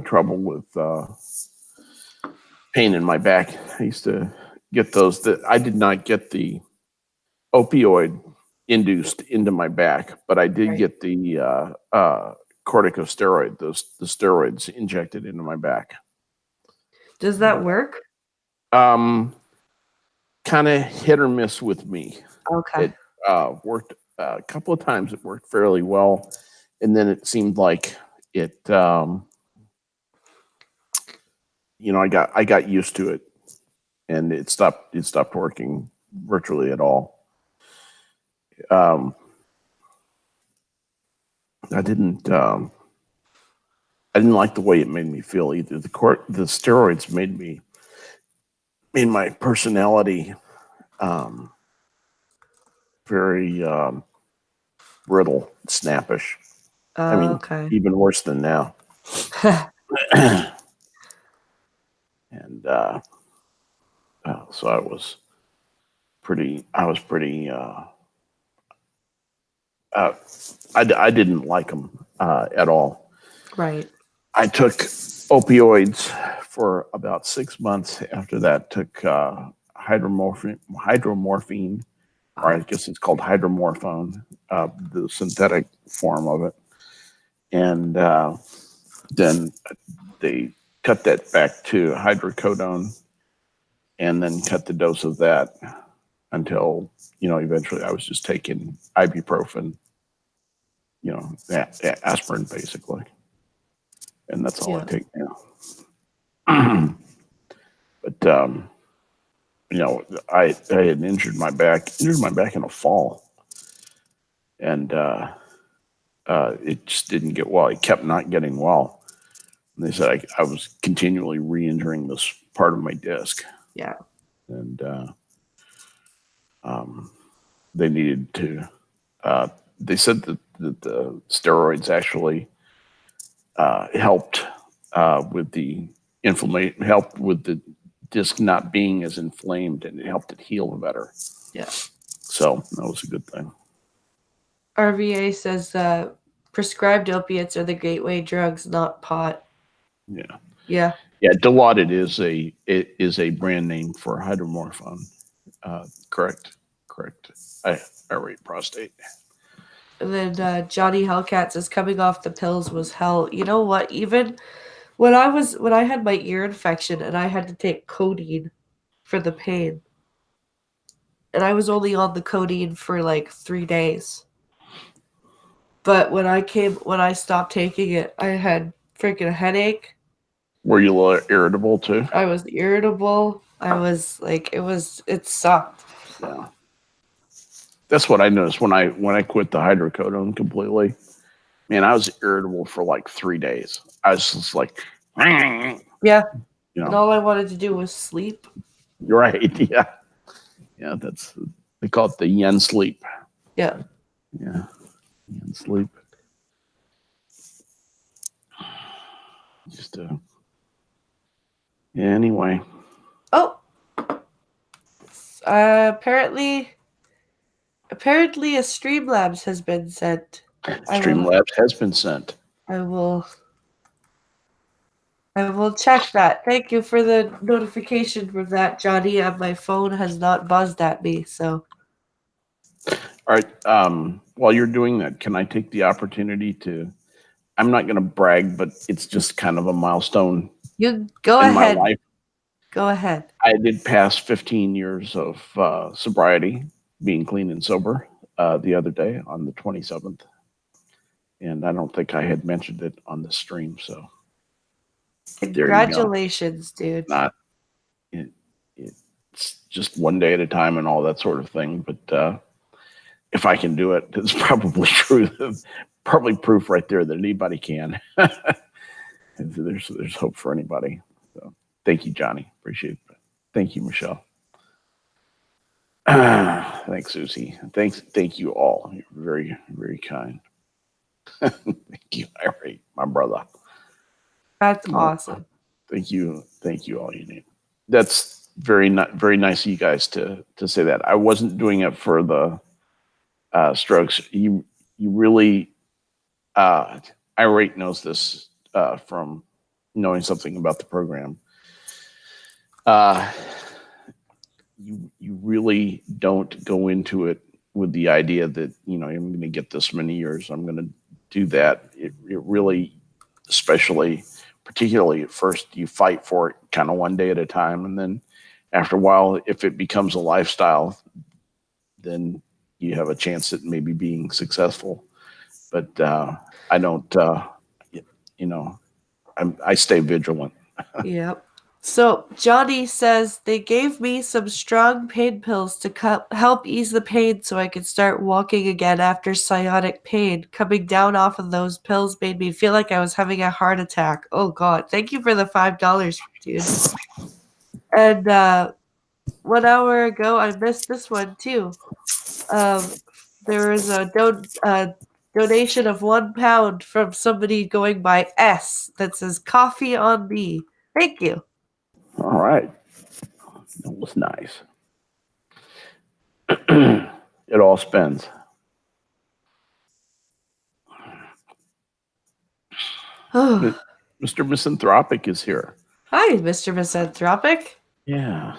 trouble with pain in my back. I used to get those. That I did not get the opioid induced into my back, but I did get the corticosteroid, the steroids injected into my back. Does that work? Kind of hit or miss with me. Okay. It worked a couple of times. It worked fairly well, and then it seemed like it. I got used to it, and it stopped working virtually at all. I didn't like the way it made me feel either. The steroids made my personality very brittle, snappish. Okay. Even worse than now. And so I was pretty. I didn't like them at all. Right. I took opioids for about 6 months. After that, took hydromorphine, or I guess it's called hydromorphone, the synthetic form of it. And then they cut that back to hydrocodone, and then cut the dose of that until, eventually I was just taking ibuprofen, aspirin basically. And that's all I take now. But, I had injured my back in a fall. And it just didn't get well. It kept not getting well. And they said I was continually re-injuring this part of my disc. Yeah. And they needed to, they said that the steroids actually helped with the inflammation, helped with the disc not being as inflamed, and it helped it heal better. Yeah. So that was a good thing. RVA says prescribed opiates are the gateway drugs, not pot. Yeah. Yeah. Yeah. Dilaudid is a brand name for hydromorphone. Correct. Correct. Irate prostate. And then Johnny Hellcat says coming off the pills was hell. You know what? Even when I had my ear infection and I had to take codeine for the pain, and I was only on the codeine for like 3 days. But when I stopped taking it, I had freaking headache. Were you a little irritable too? I was irritable. I was like, it sucked. Yeah. That's what I noticed when I quit the hydrocodone completely. Man, I was irritable for like 3 days. I was just like, Yeah. you And know, all I wanted to do was sleep. you're right. Yeah. Yeah. They call it the yen sleep. Yeah. Yeah. Yen sleep. Just, yeah, anyway. Oh, apparently a Streamlabs has been sent. Streamlabs has been sent. I will check that. Thank you for the notification from that, Johnny. My phone has not buzzed at me, so. All right. While you're doing that, can I take the opportunity to? I'm not going to brag, but it's just kind of a milestone You go in ahead. my life. Go ahead. I did pass 15 years of sobriety, being clean and sober, the other day on the 27th. And I don't think I had mentioned it on the stream. So congratulations, dude. Not it's just one day at a time and all that sort of thing. But if I can do it, it's probably true. Probably proof right there that anybody can. There's hope for anybody. So thank you, Johnny. Appreciate it. Thank you, Michelle. Thanks, Susie. Thank you all. You're very, very kind. Thank you, Larry, my brother. That's awesome. Thank you all you need. That's very nice of you guys to say that. I wasn't doing it for the strokes. You really, Irate knows this from knowing something about the program. You really don't go into it with the idea that, I'm going to get this many years, I'm going to do that. It really, particularly at first, you fight for it kind of one day at a time. And then after a while, if it becomes a lifestyle, then you have a chance at maybe being successful. But I don't, I stay vigilant. Yep. So Johnny says they gave me some strong pain pills to help ease the pain so I could start walking again after psionic pain. Coming down off of those pills made me feel like I was having a heart attack. Oh God, thank you for the $5, dude. And 1 hour ago, I missed this one too. There was a donation of £1 from somebody going by S that says "Coffee on me." Thank you. All right. That was nice. It all spends. Mr. Misanthropic is here. Hi, Mr. Misanthropic. Yeah.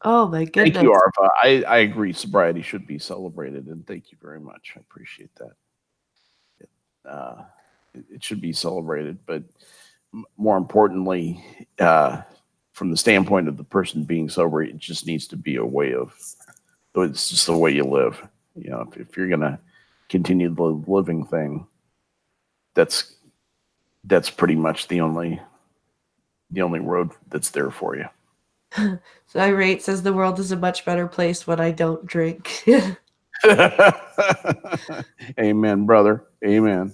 Oh my goodness. Thank you, Arva. I agree. Sobriety should be celebrated, and thank you very much. I appreciate that. It should be celebrated, but more importantly, from the standpoint of the person being sober, it just needs to be a way of. It's just the way you live. If you're gonna continue the living thing, that's pretty much the only road that's there for you. So Irate says the world is a much better place when I don't drink. Amen, brother. Amen.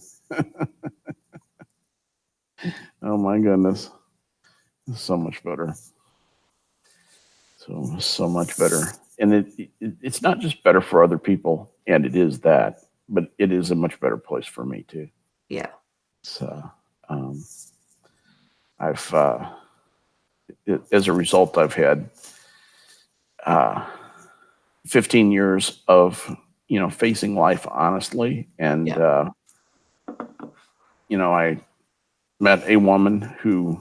Oh my goodness. So much better. So much better. And it's not just better for other people, and it is that, but it is a much better place for me too. Yeah. So I've as a result, I've had 15 years of facing life honestly. And, I met a woman who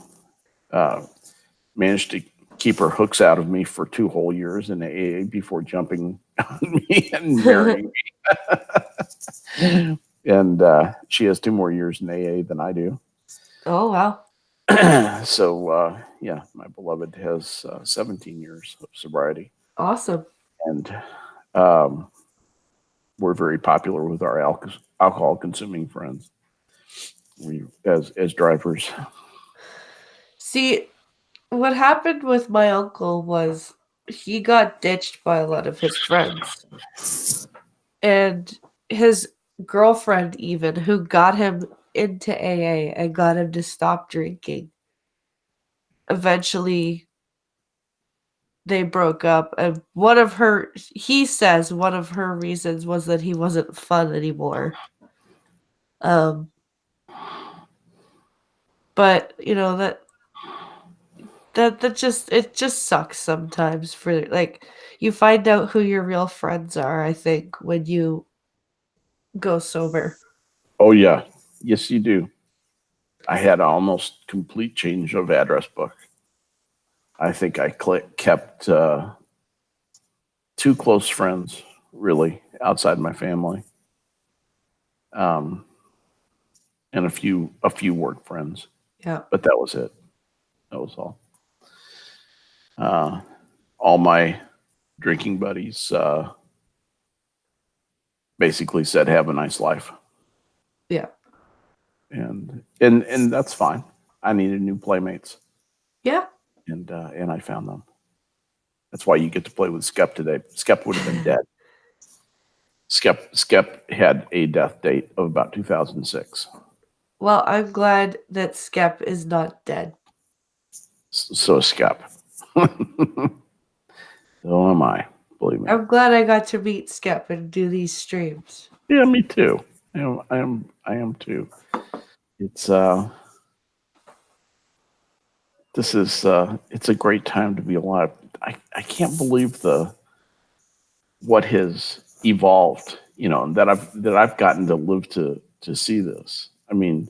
managed to keep her hooks out of me for 2 whole years in AA before jumping on me and marrying me. And she has 2 more years in AA than I do. Oh, wow. So, my beloved has 17 years of sobriety. Awesome. And we're very popular with our alcohol consuming friends. We as drivers. See, what happened with my uncle was he got ditched by a lot of his friends. And his girlfriend, even, who got him into AA and got him to stop drinking, eventually they broke up. And he says one of her reasons was that he wasn't fun anymore. But that just sucks sometimes for, like, you find out who your real friends are, I think, when you go sober. Oh yeah, yes you do. I had almost complete change of address book. I think I kept 2 close friends really outside my family, and a few work friends. Yeah. But that was it. That was all. All my drinking buddies basically said, "Have a nice life." Yeah. And that's fine. I needed new playmates. Yeah. And I found them. That's why you get to play with Skep today. Skep would have been dead. Skep had a death date of about 2006. Well, I'm glad that Skep is not dead. So Skep. So am I. Believe me. I'm glad I got to meet Skep and do these streams. Yeah, me too. I am too. It's it's a great time to be alive. I can't believe what has evolved, that I've gotten to live to see this. I mean,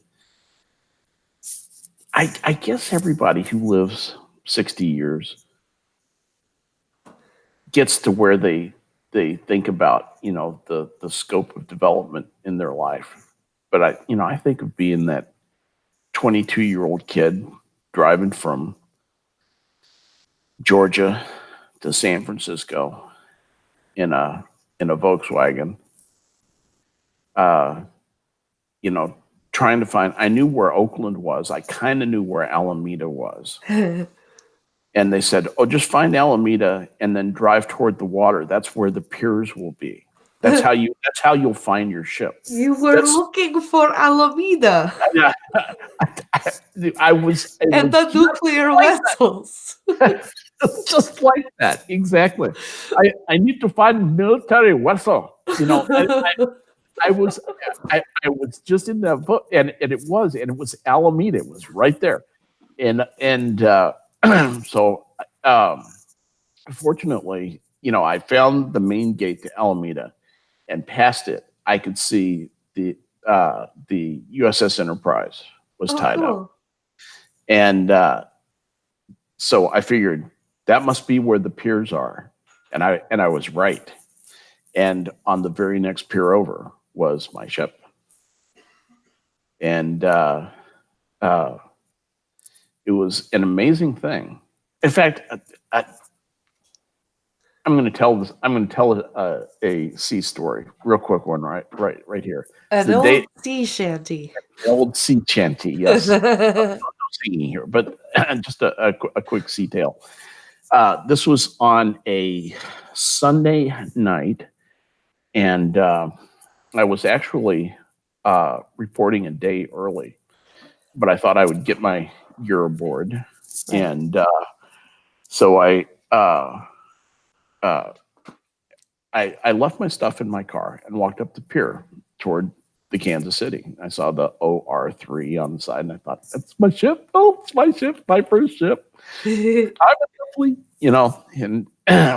I guess everybody who lives 60 years gets to where they think about, the scope of development in their life. But I think of being that 22-year-old kid driving from Georgia to San Francisco in a Volkswagen, trying to find. I knew where Oakland was. I kind of knew where Alameda was. And they said, "Oh, just find Alameda and then drive toward the water. That's where the piers will be. That's how you'll find your ship." You were looking for Alameda. Yeah, I was. And the nuclear vessels. Just like that, exactly. I need to find military vessel. I was just in that book, and it was Alameda. It was right there, and so fortunately, I found the main gate to Alameda, and past it, I could see the USS Enterprise was tied up, and so I figured that must be where the piers are, and I was right. And on the very next pier over was my ship, and it was an amazing thing. In fact, I'm going to tell this. I'm going to tell a sea story, real quick one, right here. An old sea shanty. Old sea shanty, yes. No singing here, but just a quick sea tale. This was on a Sunday night, and I was actually reporting a day early, but I thought I would get my gear aboard, and so I left my stuff in my car and walked up the pier toward the Kansas City. I saw the OR3 on the side, and I thought, that's my ship. Oh, it's my ship, my first ship. I'm definitely, and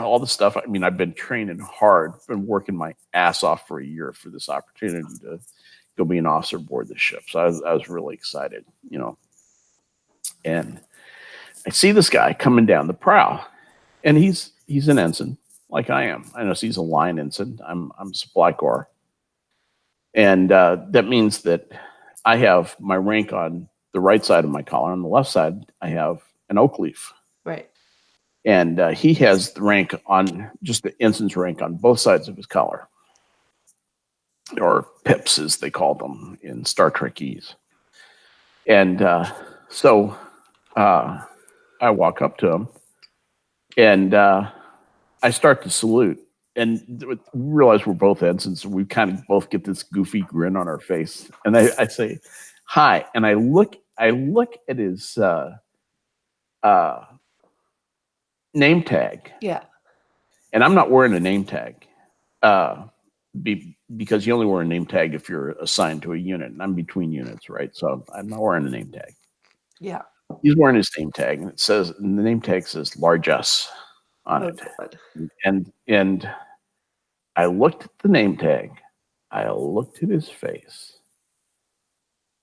all the stuff. I mean, I've been training hard, been working my ass off for a year for this opportunity to go be an officer aboard the ship. So I was really excited, and I see this guy coming down the prow, and he's an ensign like I am. I know he's a line ensign. I'm supply corps, and that means that I have my rank on the right side of my collar. On the left side, I have an oak leaf. Right. And he has the rank on just the ensign's rank on both sides of his collar, or pips as they call them in Star Trekese. And so I walk up to him, and I start to salute, and realize we're both ensigns. So we kind of both get this goofy grin on our face, and I say, "Hi," and I look at his name tag. Yeah. And I'm not wearing a name tag because you only wear a name tag if you're assigned to a unit. And I'm between units, right? So I'm not wearing a name tag. Yeah. He's wearing his name tag, and the name tag says large S on it. God. And I looked at the name tag. I looked at his face,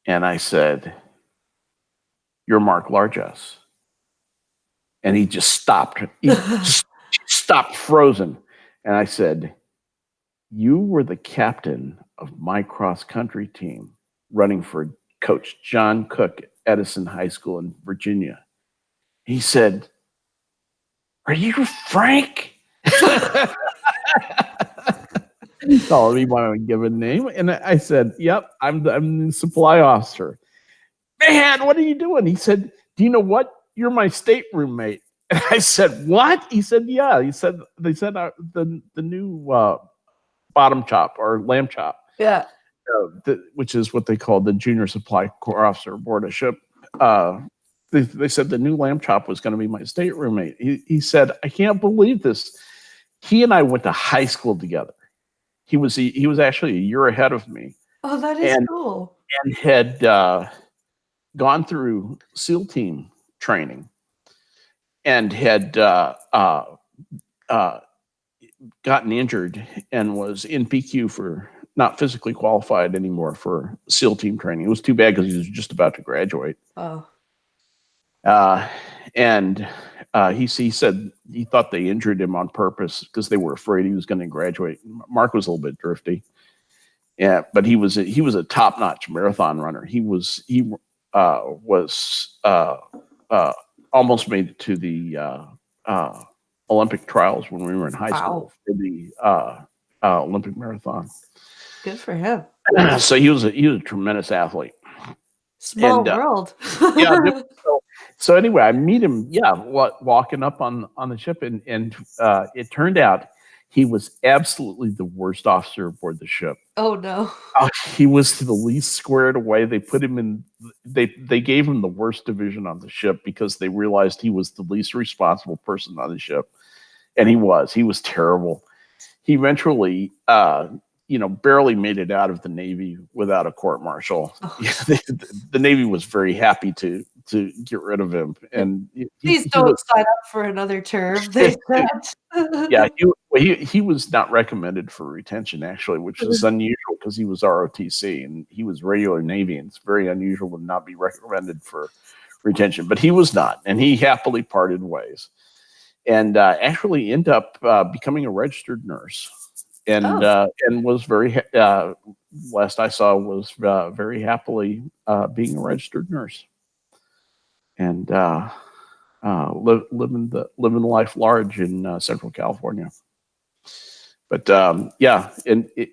and I said, "You're Mark Large S." And he just stopped. He just stopped frozen. And I said, "You were the captain of my cross-country team running for Coach John Cook at Edison High School in Virginia." He said, "Are you Frank?" He called me by my given name. And I said, "Yep, I'm the supply officer." "Man, what are you doing?" He said, "Do you know what? You're my state roommate." And I said, "What?" He said, "Yeah." He said, "They said the new bottom chop or lamb chop." Yeah. Which is what they call the junior supply corps officer aboard a ship. They said the new lamb chop was going to be my state roommate. He said, "I can't believe this." He and I went to high school together. He was actually a year ahead of me. Oh, that is cool. And had gone through SEAL team training, and had gotten injured and was in PQ for not physically qualified anymore for SEAL team training. It was too bad because he was just about to graduate. Oh. And he said he thought they injured him on purpose because they were afraid he was going to graduate. Mark was a little bit drifty. Yeah, but he was a top-notch marathon runner. He was almost made it to the Olympic trials when we were in high school for the Olympic marathon. Good for him. So he was a tremendous athlete. Small world. Yeah. So anyway, I meet him. Yeah, walking up on the ship, and it turned out he was absolutely the worst officer aboard the ship. Oh no. He was the least squared away. They put him in. They gave him the worst division on the ship because they realized he was the least responsible person on the ship, and he was terrible. He eventually, barely made it out of the Navy without a court martial. Oh. The Navy was very happy to get rid of him. And please don't sign up for another term. They said. Yeah, he was not recommended for retention, actually, which is unusual because he was ROTC and he was regular Navy, and it's very unusual to not be recommended for retention. But he was not, and he happily parted ways, and actually ended up becoming a registered nurse, and was very last I saw was very happily being a registered nurse, and living life large in Central California. But an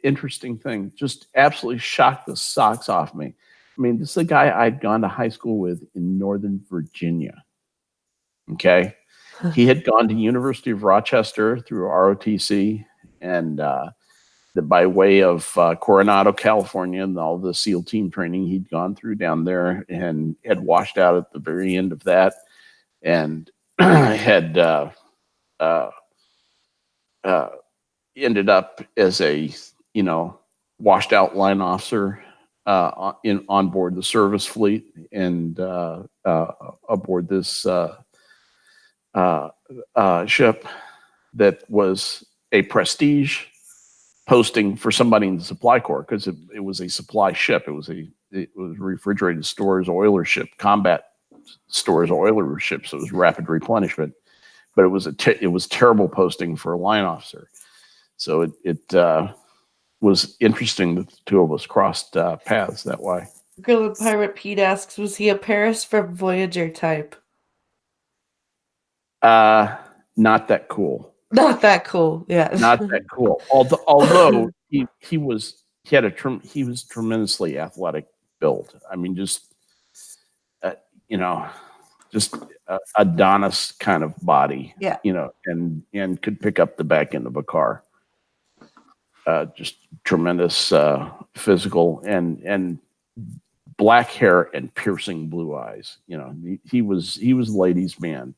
interesting thing, just absolutely shocked the socks off me. I mean, this is a guy I'd gone to high school with in Northern Virginia. Okay. He had gone to University of Rochester through ROTC, and by way of Coronado, California, and all the SEAL team training he'd gone through down there, and had washed out at the very end of that, and had ended up as a washed out line officer on board the service fleet and aboard this ship that was a prestige posting for somebody in the supply corps, because it was a supply ship. It was refrigerated stores oiler ship, combat stores oiler ship. So it was rapid replenishment, but it was terrible posting for a line officer. So it was interesting that the two of us crossed paths that way. Gorilla Pirate Pete asks, was he a Paris from Voyager type? Not that cool. Not that cool. Yeah. Not that cool. Although he was tremendously athletic build. I mean, just just Adonis kind of body. Yeah. And could pick up the back end of a car. Just tremendous physical and black hair and piercing blue eyes. He was ladies' man.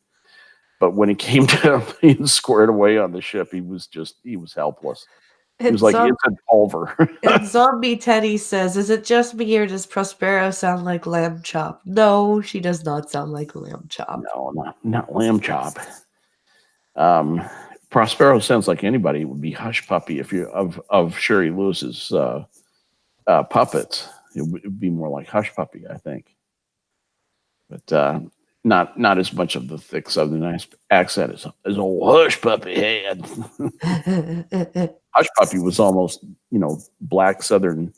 But when it came to being squared away on the ship, he was helpless. He was like instant pulver. And Zombie Teddy says, is it just me or does Prospero sound like Lamb Chop? No, she does not sound like Lamb Chop. No, not Lamb Chop. Prospero sounds like anybody would be Hush Puppy if you of Sherry Lewis's puppets. It would be more like Hush Puppy, I think. But not as much of the thick Southern accent as old Hush Puppy had. Hush Puppy was almost, black Southern.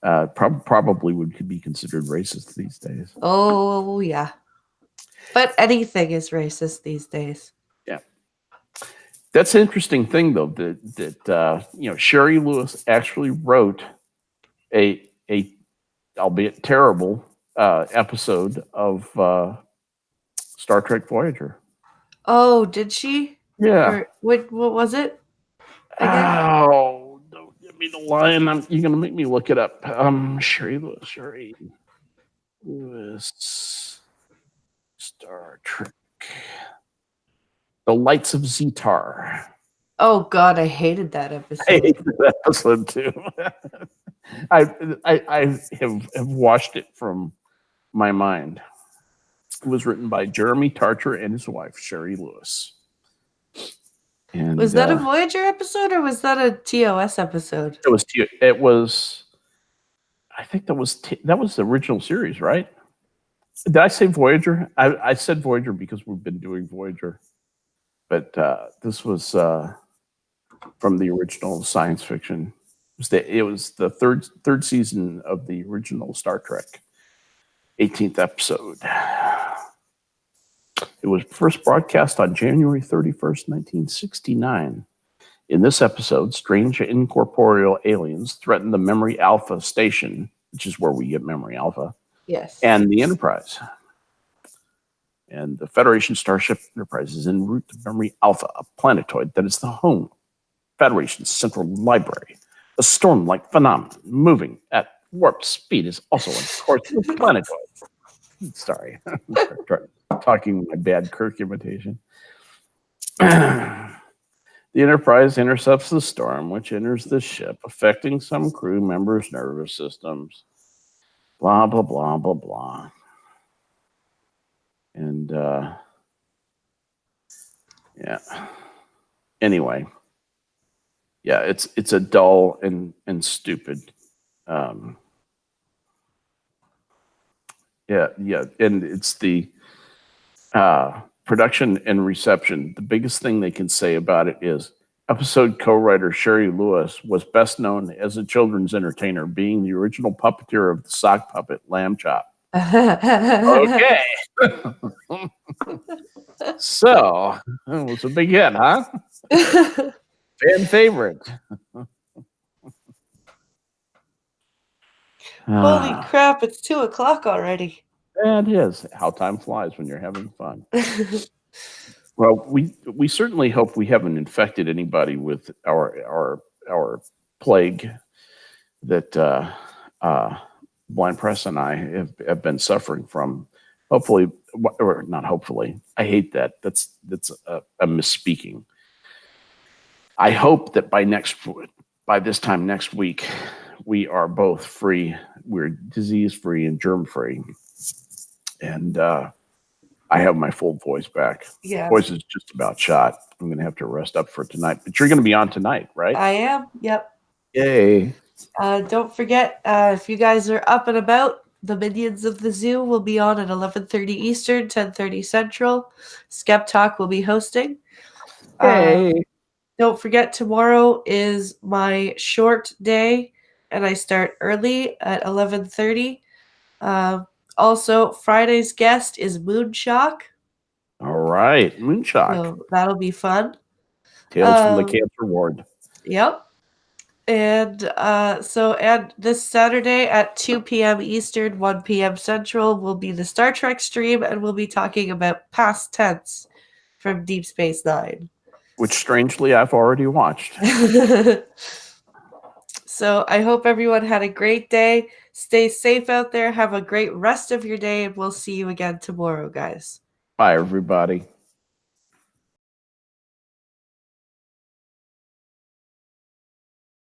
Probably would be considered racist these days. Oh yeah, but anything is racist these days. Yeah, that's an interesting thing though. That Sherry Lewis actually wrote a albeit terrible episode of Star Trek Voyager. Oh, did she? Yeah. Or, what was it? Again? Oh, don't give me the line. You're gonna make me look it up. Sherry Lewis, Star Trek, The Lights of Zetar. Oh God, I hated that episode. I hated that episode too. I have washed it from my mind. It was written by Jeremy Tarcher and his wife, Sherry Lewis. And, was that a Voyager episode or was that a TOS episode? It was. I think that was the original series, right? Did I say Voyager? I said Voyager because we've been doing Voyager, but this was from the original science fiction. It was the third season of the original Star Trek, 18th episode. It was first broadcast on January 31st, 1969. In this episode, strange incorporeal aliens threaten the Memory Alpha station, which is where we get Memory Alpha. Yes. And the Enterprise. And the Federation starship Enterprise is en route to Memory Alpha, a planetoid that is the home of Federation's central library. A storm-like phenomenon moving at warp speed is also on course with the planetoid. Sorry. Talking my bad Kirk imitation. The Enterprise intercepts the storm, which enters the ship, affecting some crew members' nervous systems. Blah, blah, blah, blah, blah. And, yeah. Anyway. Yeah, it's a dull and stupid. Yeah, and it's the production and reception. The biggest thing they can say about it is episode co-writer Sherry Lewis was best known as a children's entertainer, being the original puppeteer of the sock puppet Lamb Chop. Okay. So, it was a big hit, huh? Fan favorite. Holy crap, it's 2:00 already. Yeah, it is. How time flies when you're having fun. Well, we certainly hope we haven't infected anybody with our plague that Blind Press and I have been suffering from. Hopefully, or not hopefully. I hate that. That's a misspeaking. I hope that by next by this time next week, we are both free. We're disease free and germ free. And I have my full voice back. Yeah. Voice is just about shot. I'm going to have to rest up for tonight. But you're going to be on tonight, right? I am. Yep. Yay. Don't forget, if you guys are up and about, the Minions of the Zoo will be on at 11:30 Eastern, 10:30 Central. Skep Talk will be hosting. Yay. Don't forget, tomorrow is my short day, and I start early at 11:30. Also, Friday's guest is Moonshock. All right. Moonshock. So that'll be fun. Tales from the Cancer Ward. Yep. And and this Saturday at 2 p.m. Eastern, 1 p.m. Central will be the Star Trek stream, and we'll be talking about past tense from Deep Space Nine. Which, strangely, I've already watched. So I hope everyone had a great day. Stay safe out there. Have a great rest of your day, and we'll see you again tomorrow, guys. Bye, everybody.